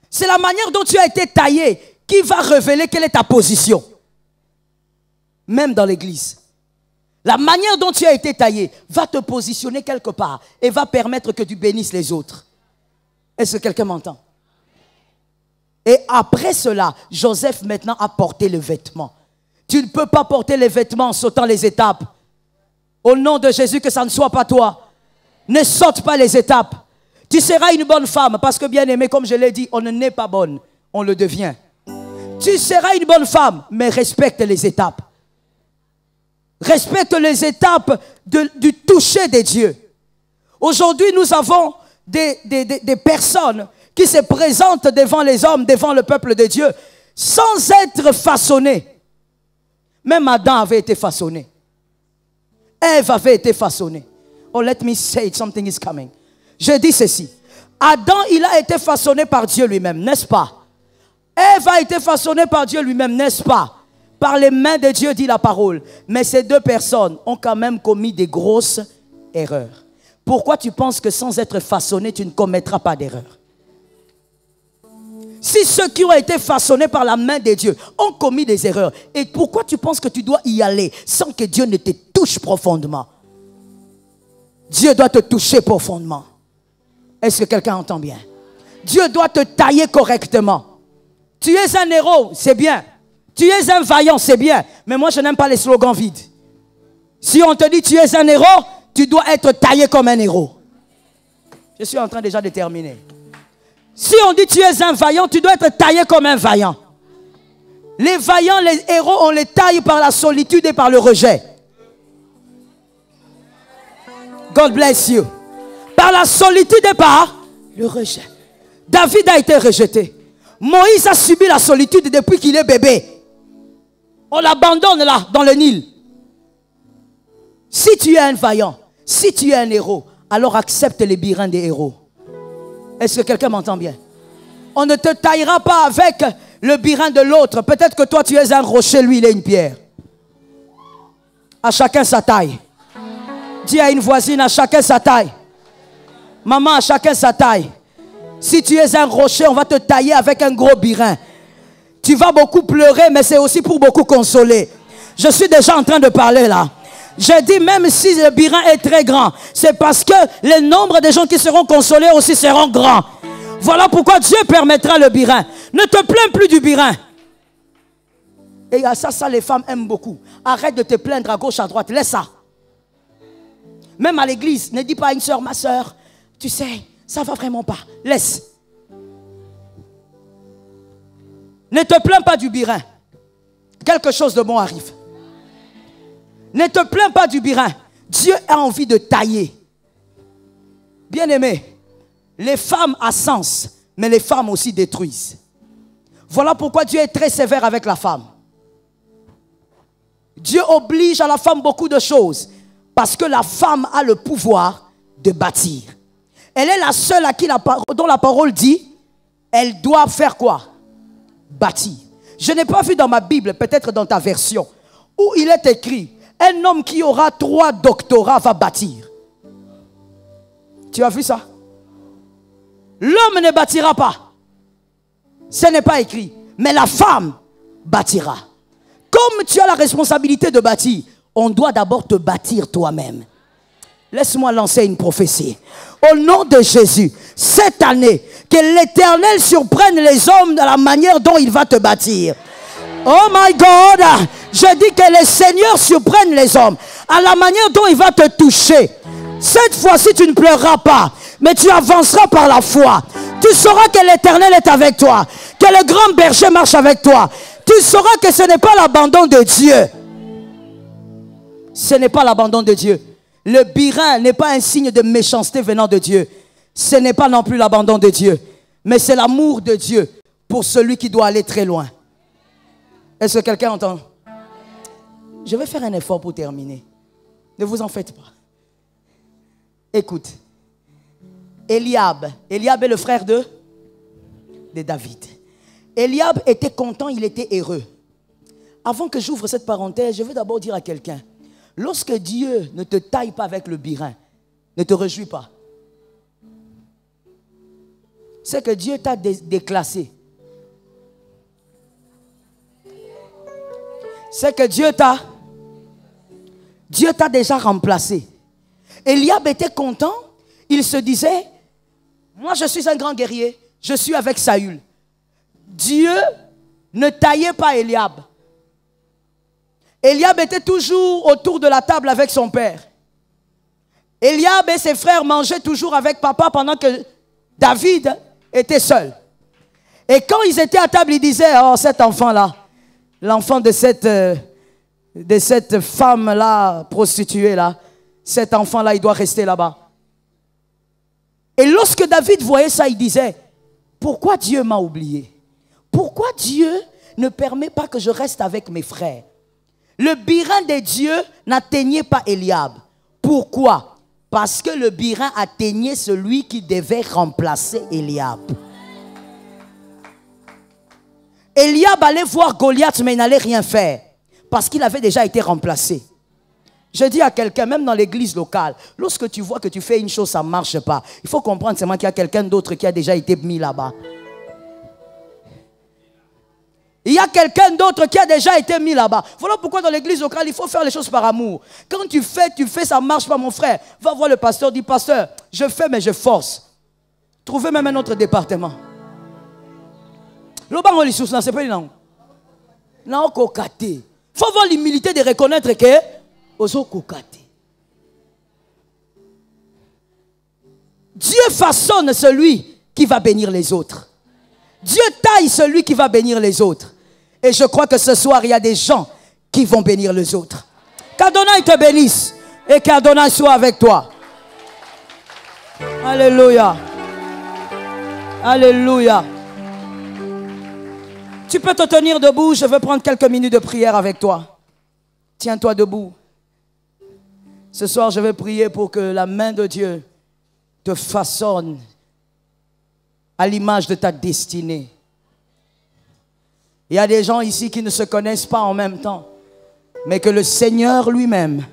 C'est la manière dont tu as été taillé qui va révéler quelle est ta position. Même dans l'église. La manière dont tu as été taillé va te positionner quelque part et va permettre que tu bénisses les autres. Est-ce que quelqu'un m'entend? Et après cela, Joseph maintenant a porté le vêtement. Tu ne peux pas porter les vêtements en sautant les étapes. Au nom de Jésus, que ça ne soit pas toi. Ne saute pas les étapes. Tu seras une bonne femme parce que, bien aimé, comme je l'ai dit, on ne naît pas bonne, on le devient. Tu seras une bonne femme, mais respecte les étapes. Respecte les étapes du toucher des dieux. Aujourd'hui, nous avons des personnes qui se présentent devant les hommes, devant le peuple de Dieu, sans être façonnées. Même Adam avait été façonné. Ève avait été façonnée. Oh, let me say it, something is coming. Je dis ceci. Adam, il a été façonné par Dieu lui-même, n'est-ce pas? Ève a été façonnée par Dieu lui-même, n'est-ce pas? Par les mains de Dieu, dit la parole. Mais ces deux personnes ont quand même commis des grosses erreurs. Pourquoi tu penses que sans être façonné, tu ne commettras pas d'erreur? Si ceux qui ont été façonnés par la main de Dieu ont commis des erreurs, et pourquoi tu penses que tu dois y aller sans que Dieu ne te touche profondément? Dieu doit te toucher profondément. Est-ce que quelqu'un entend bien? Dieu doit te tailler correctement. Tu es un héros, c'est bien. Tu es un vaillant, c'est bien. Mais moi, je n'aime pas les slogans vides. Si on te dit tu es un héros, tu dois être taillé comme un héros. Je suis en train déjà de terminer. Si on dit tu es un vaillant, tu dois être taillé comme un vaillant. Les vaillants, les héros, on les taille par la solitude et par le rejet. God bless you. Par la solitude et par le rejet. David a été rejeté. Moïse a subi la solitude depuis qu'il est bébé. On l'abandonne là, dans le Nil. Si tu es un vaillant, si tu es un héros, alors accepte les birins des héros. Est-ce que quelqu'un m'entend bien? On ne te taillera pas avec le birin de l'autre. Peut-être que toi tu es un rocher, lui il est une pierre. À chacun sa taille. Dis à une voisine, à chacun sa taille. Maman, à chacun sa taille. Si tu es un rocher, on va te tailler avec un gros birin. Tu vas beaucoup pleurer, mais c'est aussi pour beaucoup consoler. Je suis déjà en train de parler là. Je dis même si le birin est très grand, c'est parce que le nombre de gens qui seront consolés aussi seront grands. Voilà pourquoi Dieu permettra le birin. Ne te plains plus du birin. Et ça, les femmes aiment beaucoup. Arrête de te plaindre à gauche, à droite. Laisse ça. Même à l'église, ne dis pas à une soeur, ma soeur, tu sais, ça va vraiment pas. Laisse. Ne te plains pas du birin. Quelque chose de bon arrive. Ne te plains pas du birin. Dieu a envie de tailler. Bien-aimé, les femmes ont sens, mais les femmes aussi détruisent. Voilà pourquoi Dieu est très sévère avec la femme. Dieu oblige à la femme beaucoup de choses. Parce que la femme a le pouvoir de bâtir. Elle est la seule à qui dont la parole dit, elle doit faire quoi? Bâtir. Je n'ai pas vu dans ma Bible, peut-être dans ta version, où il est écrit, un homme qui aura 3 doctorats va bâtir. Tu as vu ça? L'homme ne bâtira pas. Ce n'est pas écrit. Mais la femme bâtira. Comme tu as la responsabilité de bâtir, on doit d'abord te bâtir toi-même. Laisse-moi lancer une prophétie. Au nom de Jésus, cette année, que l'Éternel surprenne les hommes de la manière dont il va te bâtir. Oh my God, je dis que le Seigneur surprenne les hommes à la manière dont il va te toucher. Cette fois-ci, tu ne pleureras pas, mais tu avanceras par la foi. Tu sauras que l'Éternel est avec toi, que le grand berger marche avec toi. Tu sauras que ce n'est pas l'abandon de Dieu. Ce n'est pas l'abandon de Dieu. Le birin n'est pas un signe de méchanceté venant de Dieu. Ce n'est pas non plus l'abandon de Dieu. Mais c'est l'amour de Dieu pour celui qui doit aller très loin. Est-ce que quelqu'un entend? Je vais faire un effort pour terminer. Ne vous en faites pas. Écoute. Eliab est le frère de David. Eliab était content, il était heureux. Avant que j'ouvre cette parenthèse, je veux d'abord dire à quelqu'un, lorsque Dieu ne te taille pas avec le birin, ne te réjouis pas. C'est que Dieu t'a déclassé. C'est que Dieu t'a déjà remplacé. Eliab était content, il se disait, moi je suis un grand guerrier, je suis avec Saül. Dieu ne taillait pas Eliab. Eliab était toujours autour de la table avec son père. Eliab et ses frères mangeaient toujours avec papa pendant que David était seul. Et quand ils étaient à table, ils disaient, oh cet enfant-là, l'enfant de cette femme-là, prostituée-là, cet enfant-là, il doit rester là-bas. Et lorsque David voyait ça, il disait, pourquoi Dieu m'a oublié? Pourquoi Dieu ne permet pas que je reste avec mes frères? Le birin de Dieu n'atteignait pas Eliab. Pourquoi? Parce que le birin atteignait celui qui devait remplacer Eliab. Eliab allait voir Goliath, mais il n'allait rien faire. Parce qu'il avait déjà été remplacé. Je dis à quelqu'un, même dans l'église locale, lorsque tu vois que tu fais une chose, ça ne marche pas, il faut comprendre seulement qu'il y a quelqu'un d'autre qui a déjà été mis là-bas. Il y a quelqu'un d'autre qui a déjà été mis là-bas. Voilà pourquoi dans l'église locale, il faut faire les choses par amour. Quand tu fais, ça ne marche pas, mon frère. Va voir le pasteur, dis, pasteur, je fais mais je force. Trouvez même un autre département. Le banc, c'est pas non. Non, il faut avoir l'humilité de reconnaître que Dieu façonne celui qui va bénir les autres. Dieu taille celui qui va bénir les autres. Et je crois que ce soir, il y a des gens qui vont bénir les autres. Qu'Adonai te bénisse et qu'Adonai soit avec toi. Alléluia. Alléluia. Tu peux te tenir debout, je veux prendre quelques minutes de prière avec toi. Tiens-toi debout. Ce soir, je vais prier pour que la main de Dieu te façonne à l'image de ta destinée. Il y a des gens ici qui ne se connaissent pas en même temps, mais que le Seigneur lui-même,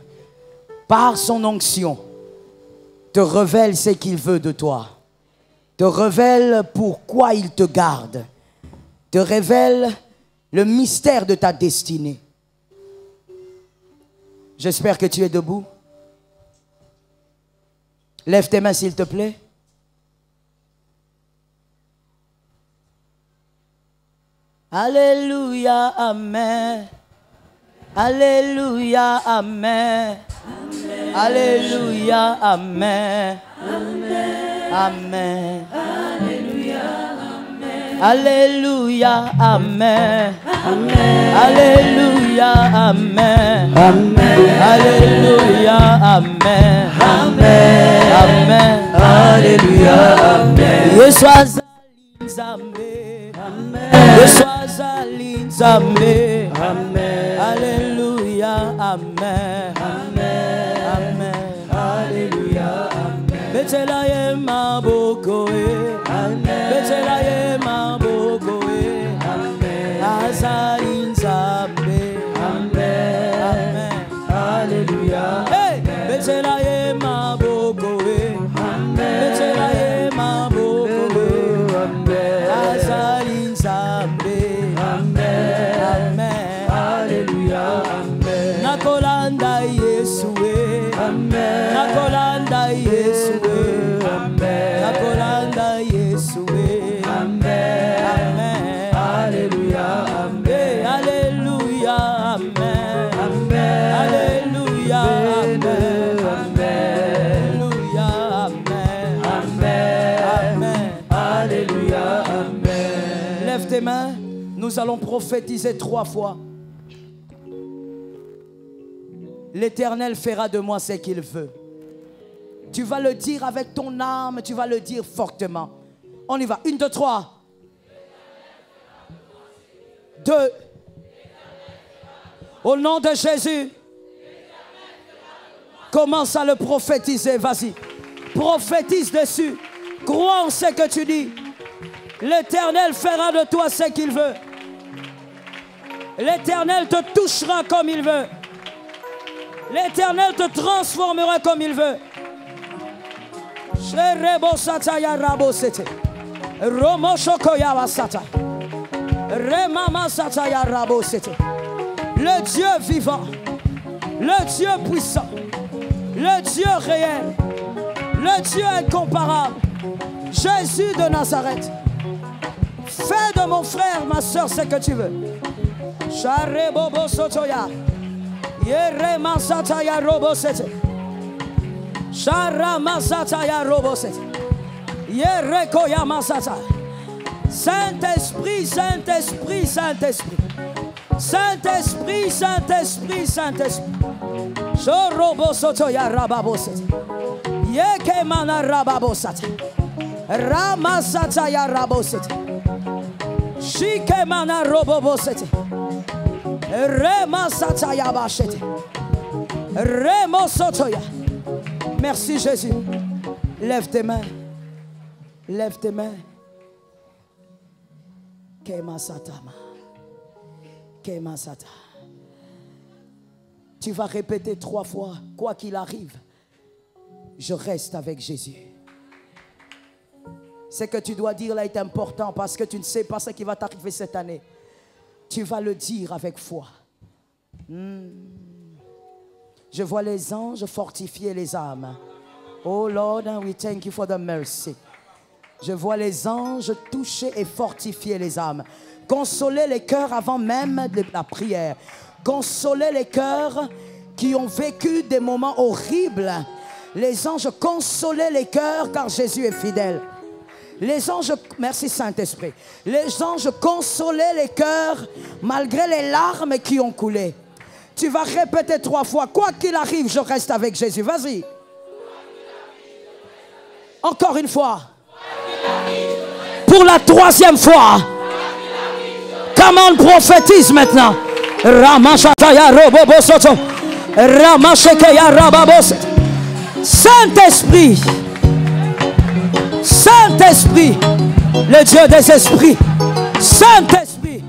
par son onction, te révèle ce qu'il veut de toi, te révèle pourquoi il te garde, te révèle le mystère de ta destinée. J'espère que tu es debout. Lève tes mains s'il te plaît. Alléluia, Amen. Alléluia, Amen. Alléluia, Amen. Amen. Alléluia, Amen. Alléluia, Amen. Alléluia, Amen. Amen. Alléluia, Amen. Yeshua Zambé. Yeshua Zambé. Alléluia, Amen. Amen. Alléluia, Amen. Betelaye mabokoe. Betelaye mabokoe. Azalin Zambé. Amen. Alléluia. Hey, Betelaye mabokoe. Betelaye mabokoe. Azalin Zambé. Amen. Alléluia. Nakolanda Yesue. Nakolanda Yesue. Nakolanda Yesue. Amen. Alléluia. Amen. Alléluia. Amen. Alléluia. Amen. Alléluia. Amen. Amen. Alléluia. Amen. Lève tes mains. Nous allons prophétiser 3 fois. L'Éternel fera de moi ce qu'il veut. Tu vas le dire avec ton âme, tu vas le dire fortement. On y va. 1, 2, 3. 2. Au nom de Jésus. Commence à le prophétiser. Vas-y. Prophétise dessus. Crois en ce que tu dis. L'Éternel fera de toi ce qu'il veut. L'Éternel te touchera comme il veut. L'Éternel te transformera comme il veut. Le Dieu vivant, le Dieu puissant, le Dieu réel, le Dieu incomparable, Jésus de Nazareth. Fais de mon frère, ma soeur, ce que tu veux. Saint-Esprit, Saint-Esprit, Saint-Esprit. Saint-Esprit, Saint-Esprit, Saint-Esprit. Ramasataya rabosete. Shikemana robobosete. Remasataya bachete. Remosotoya. Merci Jésus. Lève tes mains. Lève tes mains. Kemasatama. Kemasata. Tu vas répéter 3 fois. Quoi qu'il arrive, je reste avec Jésus. Ce que tu dois dire là est important parce que tu ne sais pas ce qui va t'arriver cette année. Tu vas le dire avec foi. Je vois les anges fortifier les âmes. Oh Lord, we thank you for the mercy. Je vois les anges toucher et fortifier les âmes. Consoler les cœurs avant même de la prière. Consoler les cœurs qui ont vécu des moments horribles. Les anges consolaient les cœurs car Jésus est fidèle. Les anges, merci Saint-Esprit. Les anges consolaient les cœurs malgré les larmes qui ont coulé. Tu vas répéter 3 fois. Quoi qu'il arrive, je reste avec Jésus. Vas-y. Encore une fois. Pour la 3e fois. Comment on prophétise maintenant? Saint-Esprit. Saint-Esprit, le Dieu des esprits. Saint-Esprit.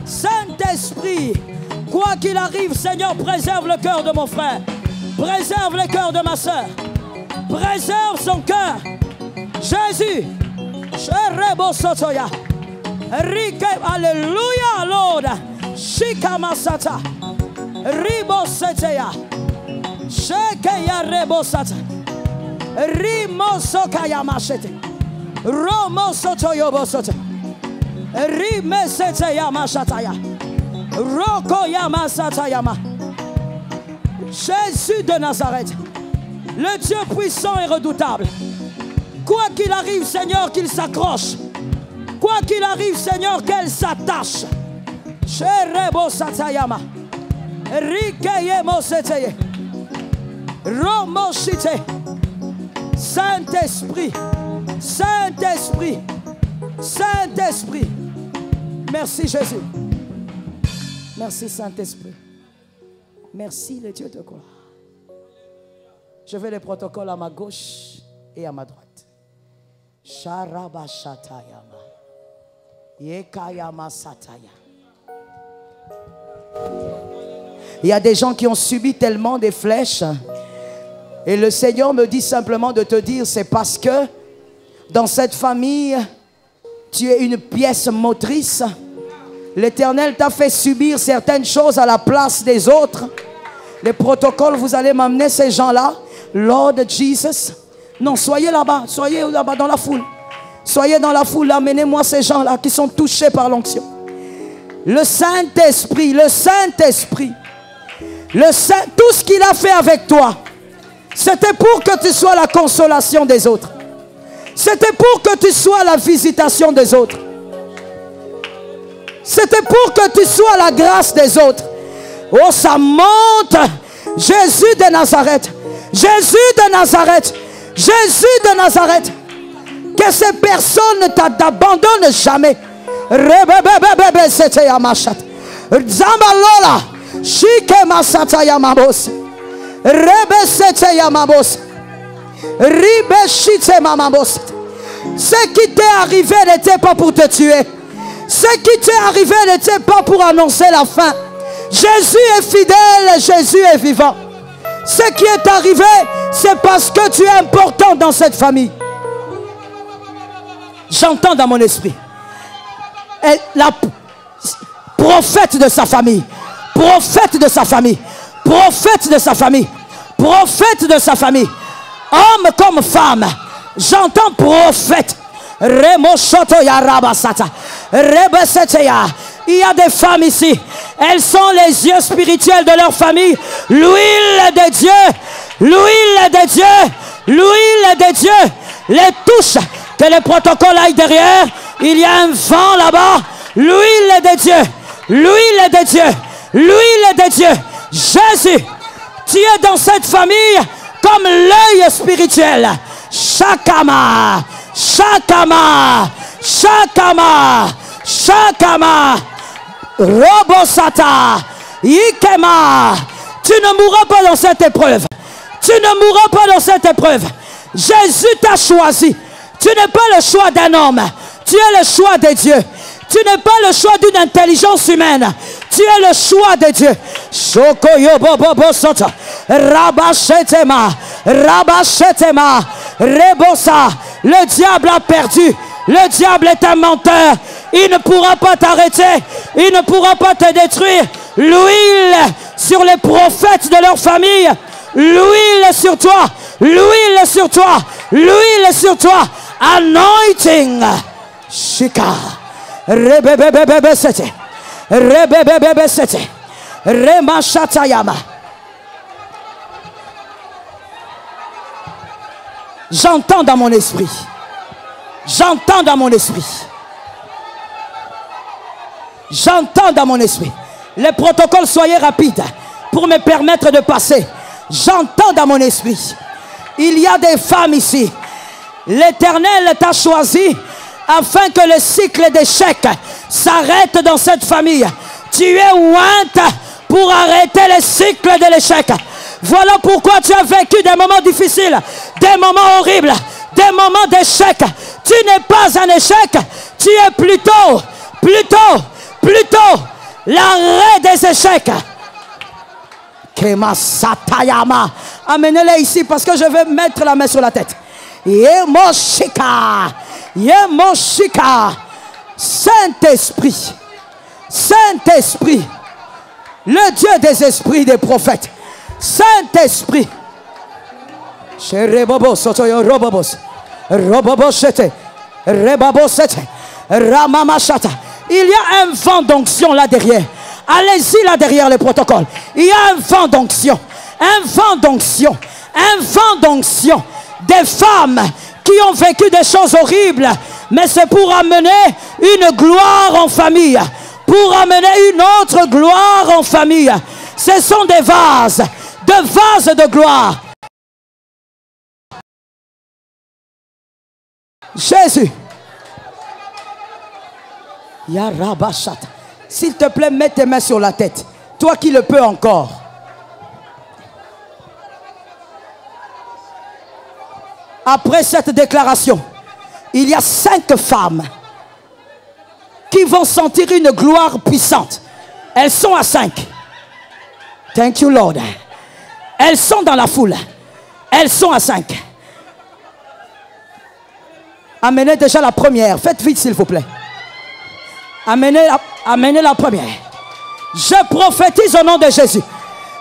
Saint-Esprit, quoi qu'il arrive, Seigneur, préserve le cœur de mon frère. Préserve le cœur de ma soeur. Préserve son cœur. Jésus. Alléluia, Lord. Shikamasata. Riboseteya. Shekeya rebosata. Rimosokaya machete. Romosotoyobosote. Rimeseteya machataya. Rokoya masatayama. Jésus de Nazareth, le Dieu puissant et redoutable. Quoi qu'il arrive, Seigneur, qu'il s'accroche. Quoi qu'il arrive, Seigneur, qu'elle s'attache. Cherebo satayama. Rikeyemo seteye. Romoshite. Saint-Esprit. Saint-Esprit. Saint-Esprit. Merci Jésus. Merci Saint-Esprit. Merci le Dieu de gloire. Je vais les protocoles à ma gauche et à ma droite. Sharabashatayama. Yekayama sataya. Il y a des gens qui ont subi tellement des flèches. Et le Seigneur me dit simplement de te dire, c'est parce que dans cette famille, tu es une pièce motrice. L'Éternel t'a fait subir certaines choses à la place des autres. Les protocoles, vous allez m'amener ces gens-là. Lord Jesus. Non, soyez là-bas dans la foule. Soyez dans la foule, amenez-moi ces gens-là qui sont touchés par l'onction. Le Saint-Esprit, tout ce qu'il a fait avec toi, c'était pour que tu sois la consolation des autres. C'était pour que tu sois la visitation des autres. C'était pour que tu sois la grâce des autres. Oh, ça monte. Jésus de Nazareth. Jésus de Nazareth. Jésus de Nazareth. Que ces personnes ne t'abandonnent jamais. Rebebebebebe sete ya machat. Zambalola. Shike masata ya mabos. Rebe sete ya mabos. Ribe shite mamabos. Ce qui t'est arrivé n'était pas pour te tuer. Ce qui t'est arrivé n'était pas pour annoncer la fin. Jésus est fidèle, Jésus est vivant. Ce qui est arrivé, c'est parce que tu es important dans cette famille. J'entends dans mon esprit la prophète de sa famille, prophète de sa famille, prophète de sa famille, prophète de sa famille, homme comme femme. J'entends prophète. Il y a des femmes ici. Elles sont les yeux spirituels de leur famille. L'huile de Dieu, l'huile de Dieu, l'huile de Dieu les touche. Que les protocoles aillent derrière. Il y a un vent là-bas. L'huile de Dieu, l'huile de Dieu, l'huile de Dieu. Jésus, tu es dans cette famille comme l'œil spirituel. Shakama, Shakama, Shakama, Shakama, Robosata, Ikema. Tu ne mourras pas dans cette épreuve. Tu ne mourras pas dans cette épreuve. Jésus t'a choisi. Tu n'es pas le choix d'un homme. Tu es le choix de Dieu. Tu n'es pas le choix d'une intelligence humaine. Tu es le choix de Dieu. Shokoyo bobo soto. Rabachetema. Rabachetema. Rebosa. Le diable a perdu. Le diable est un menteur. Il ne pourra pas t'arrêter. Il ne pourra pas te détruire. L'huile sur les prophètes de leur famille. L'huile sur toi. L'huile sur toi. L'huile sur toi. Anointing. Shika. Rebebebebebe sete. Rebebebebe sete. Remachatayama. J'entends dans mon esprit. J'entends dans mon esprit. J'entends dans mon esprit. Les protocoles, soyez rapides pour me permettre de passer. J'entends dans mon esprit. Il y a des femmes ici. L'Éternel t'a choisi afin que le cycle d'échec s'arrête dans cette famille. Tu es ointe pour arrêter le cycle de l'échec. Voilà pourquoi tu as vécu des moments difficiles, des moments horribles, des moments d'échec. Tu n'es pas un échec, tu es plutôt l'arrêt des échecs. Kema Satayama. Amenez-les ici parce que je vais mettre la main sur la tête. Yemoshika. Yemoshika. Saint-Esprit. Saint-Esprit. Le Dieu des esprits des prophètes. Saint-Esprit. Cherebobo sotoyo robobos. Robobosete. Rebabosete. Ramamachata. Il y a un vent d'onction là derrière. Allez-y là derrière les protocoles. Il y a un vent d'onction. Un vent d'onction. Un vent d'onction. Des femmes qui ont vécu des choses horribles. Mais c'est pour amener une gloire en famille. Pour amener une autre gloire en famille. Ce sont des vases. Des vases de gloire. Jésus. Yarabashat. S'il te plaît, mets tes mains sur la tête. Toi qui le peux encore. Après cette déclaration, il y a 5 femmes qui vont sentir une gloire puissante. Elles sont à 5. Thank you, Lord. Elles sont dans la foule. Elles sont à 5. Amenez déjà la première. Faites vite, s'il vous plaît. Amenez la première. Je prophétise au nom de Jésus.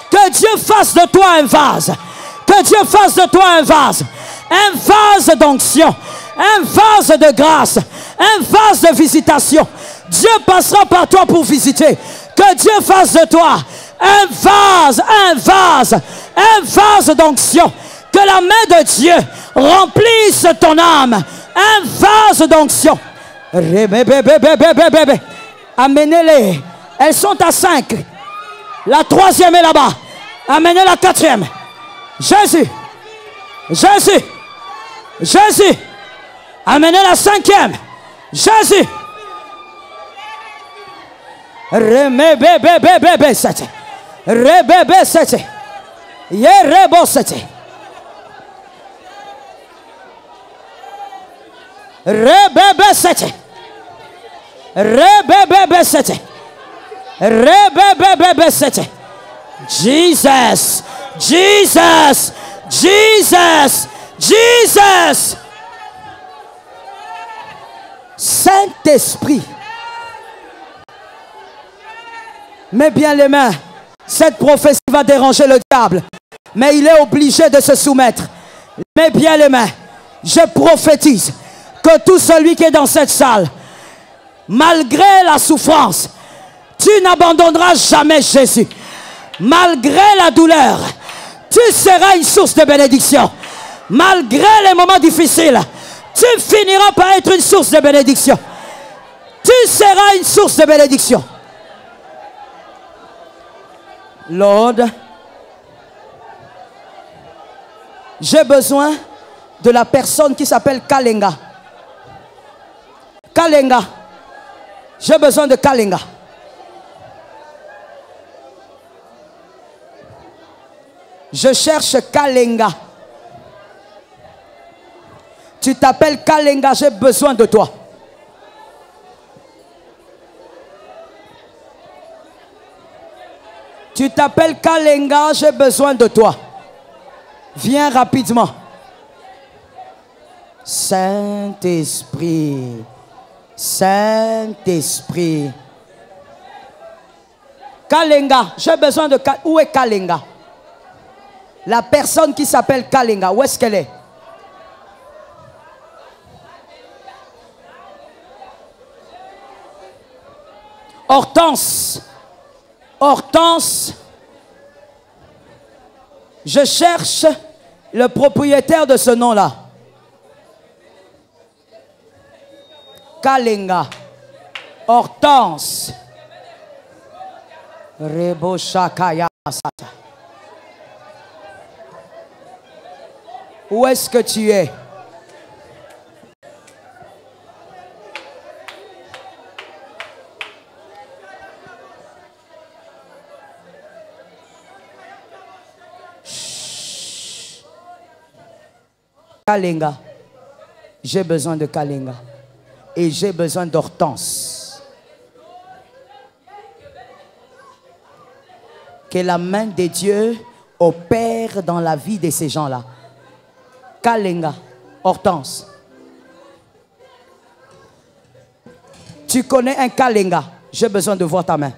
Que Dieu fasse de toi un vase. Que Dieu fasse de toi un vase. Un vase d'onction. Un vase de grâce. Un vase de visitation. Dieu passera par toi pour visiter. Que Dieu fasse de toi un vase. Un vase. Un vase d'onction. Que la main de Dieu remplisse ton âme. Un vase d'onction. Amenez-les. Elles sont à 5. La 3e est là-bas. Amenez la 4e. Jésus. Jésus. Jésus. Amenez la 5e. Jésus. Rebebe 7. Rebebe 7. Yerebo 7. Rebebe 7. Rebebe 7. Rebebe 7. Jesus. Jesus. Jesus. Jesus. Saint-Esprit. Mets bien les mains. Cette prophétie va déranger le diable. Mais il est obligé de se soumettre. Mets bien les mains. Je prophétise que tout celui qui est dans cette salle, malgré la souffrance, tu n'abandonneras jamais Jésus. Malgré la douleur, tu seras une source de bénédiction. Malgré les moments difficiles, tu finiras par être une source de bénédiction. Tu seras une source de bénédiction. Lord, j'ai besoin de la personne qui s'appelle Kalenga. Kalenga. J'ai besoin de Kalenga. Je cherche Kalenga. Tu t'appelles Kalenga, j'ai besoin de toi. Tu t'appelles Kalenga, j'ai besoin de toi. Viens rapidement. Saint-Esprit. Saint-Esprit. Kalenga, j'ai besoin de... Où est Kalenga? La personne qui s'appelle Kalenga, où est-ce qu'elle est? Hortense. Hortense. Je cherche le propriétaire de ce nom-là. Kalenga. Hortense. Rebo Shakaya Sata. Où est-ce que tu es? Kalenga. J'ai besoin de Kalenga. Et j'ai besoin d'Hortense. Que la main de Dieu opère dans la vie de ces gens-là. Kalenga. Hortense. Tu connais un Kalenga. J'ai besoin de voir ta main.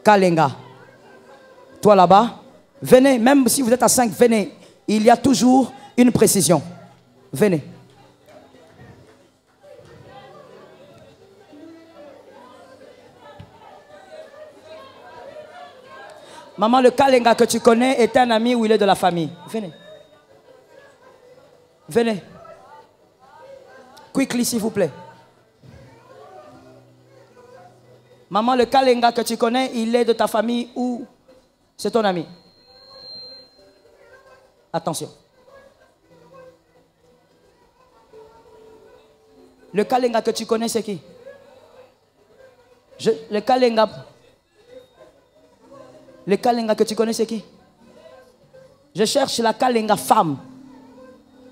Kalenga. Toi là-bas, venez, même si vous êtes à 5, venez. Il y a toujours une précision. Venez. Maman, le Kalenga que tu connais est un ami ou il est de la famille? Venez. Venez. Quickly, s'il vous plaît. Maman, le Kalenga que tu connais, il est de ta famille ou c'est ton ami? Attention. Le Kalenga que tu connais, c'est qui? Le Kalenga que tu connais, c'est qui? Je cherche la Kalenga femme.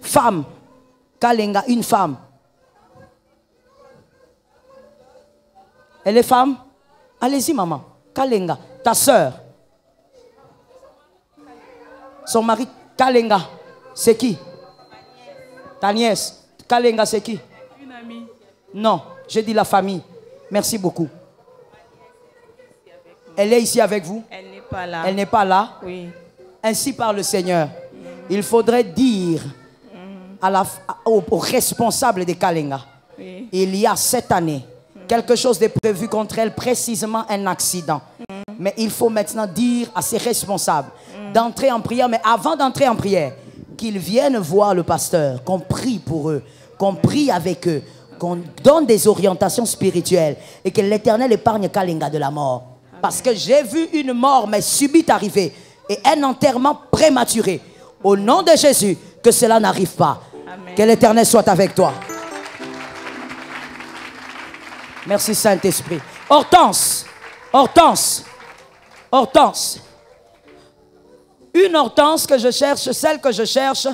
Femme. Kalenga, une femme. Elle est femme? Allez-y, maman. Kalenga, ta soeur. Son mari, Kalenga, c'est qui? Ta nièce. Kalenga, c'est qui? Une amie. Non, j'ai dit la famille. Merci beaucoup. Elle est ici avec vous? Elle n'est pas là. Elle n'est pas là? Oui. Ainsi parle le Seigneur. Il faudrait dire aux responsables des Kalenga, Oui. il y a cette année, quelque chose de prévu contre elle, précisément un accident. Mais il faut maintenant dire à ces responsables d'entrer en prière, mais avant d'entrer en prière, qu'ils viennent voir le pasteur, qu'on prie pour eux, qu'on prie avec eux, qu'on donne des orientations spirituelles et que l'Éternel épargne Kalenga de la mort. Parce que j'ai vu une mort, mais subite arriver et un enterrement prématuré. Au nom de Jésus, que cela n'arrive pas. Amen. Que l'Éternel soit avec toi. Merci Saint-Esprit. Hortense, Hortense, Hortense. Une Hortense que je cherche, celle que je cherche.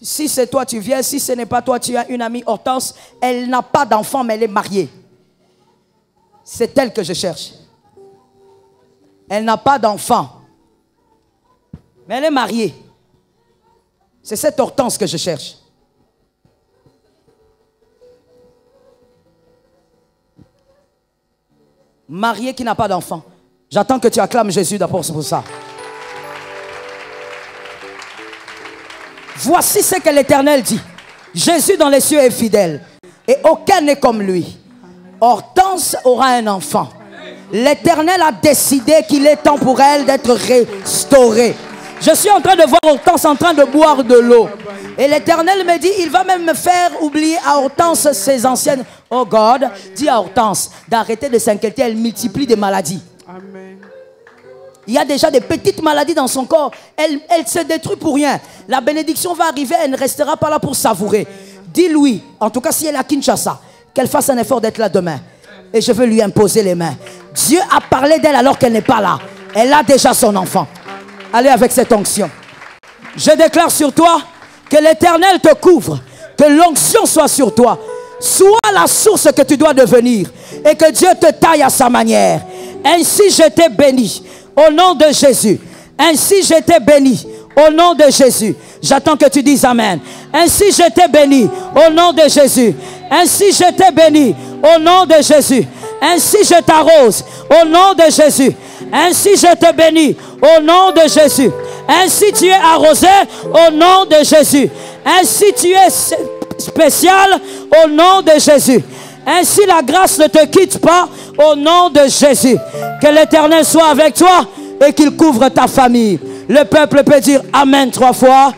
Si c'est toi, tu viens. Si ce n'est pas toi, tu as une amie Hortense. Elle n'a pas d'enfant, mais elle est mariée. C'est elle que je cherche. Elle n'a pas d'enfant, mais elle est mariée. C'est cette Hortense que je cherche. Mariée qui n'a pas d'enfant. J'attends que tu acclames Jésus d'abord pour ça. Voici ce que l'Éternel dit. Jésus dans les cieux est fidèle et aucun n'est comme lui. Hortense aura un enfant. L'Éternel a décidé qu'il est temps pour elle d'être restaurée. Je suis en train de voir Hortense en train de boire de l'eau. Et l'Éternel me dit, il va même me faire oublier à Hortense ses anciennes. Oh God, dis à Hortense d'arrêter de s'inquiéter, elle multiplie des maladies. Amen. Il y a déjà des petites maladies dans son corps. Elle se détruit pour rien. La bénédiction va arriver, elle ne restera pas là pour savourer. Dis-lui, en tout cas si elle est à Kinshasa, qu'elle fasse un effort d'être là demain. Et je veux lui imposer les mains. Dieu a parlé d'elle alors qu'elle n'est pas là. Elle a déjà son enfant. Allez avec cette onction. Je déclare sur toi que l'Éternel te couvre. Que l'onction soit sur toi. Sois la source que tu dois devenir. Et que Dieu te taille à sa manière. Ainsi je t'ai béni. Au nom de Jésus. Ainsi je t'ai béni. Au nom de Jésus. J'attends que tu dises Amen. Ainsi je t'ai béni. Au nom de Jésus. Ainsi je t'ai béni. Au nom de Jésus. Ainsi je t'arrose. Au nom de Jésus. Ainsi je te bénis. Au nom de Jésus. Ainsi tu es arrosé. Au nom de Jésus. Ainsi tu es spécial. Au nom de Jésus. Ainsi la grâce ne te quitte pas. Au nom de Jésus. Que l'Éternel soit avec toi et qu'il couvre ta famille. Le peuple peut dire Amen 3 fois.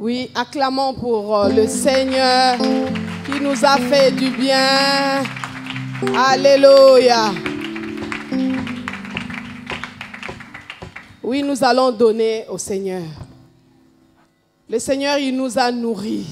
Oui, acclamons pour le Seigneur qui nous a fait du bien. Alléluia. Oui, nous allons donner au Seigneur. Le Seigneur, il nous a nourris.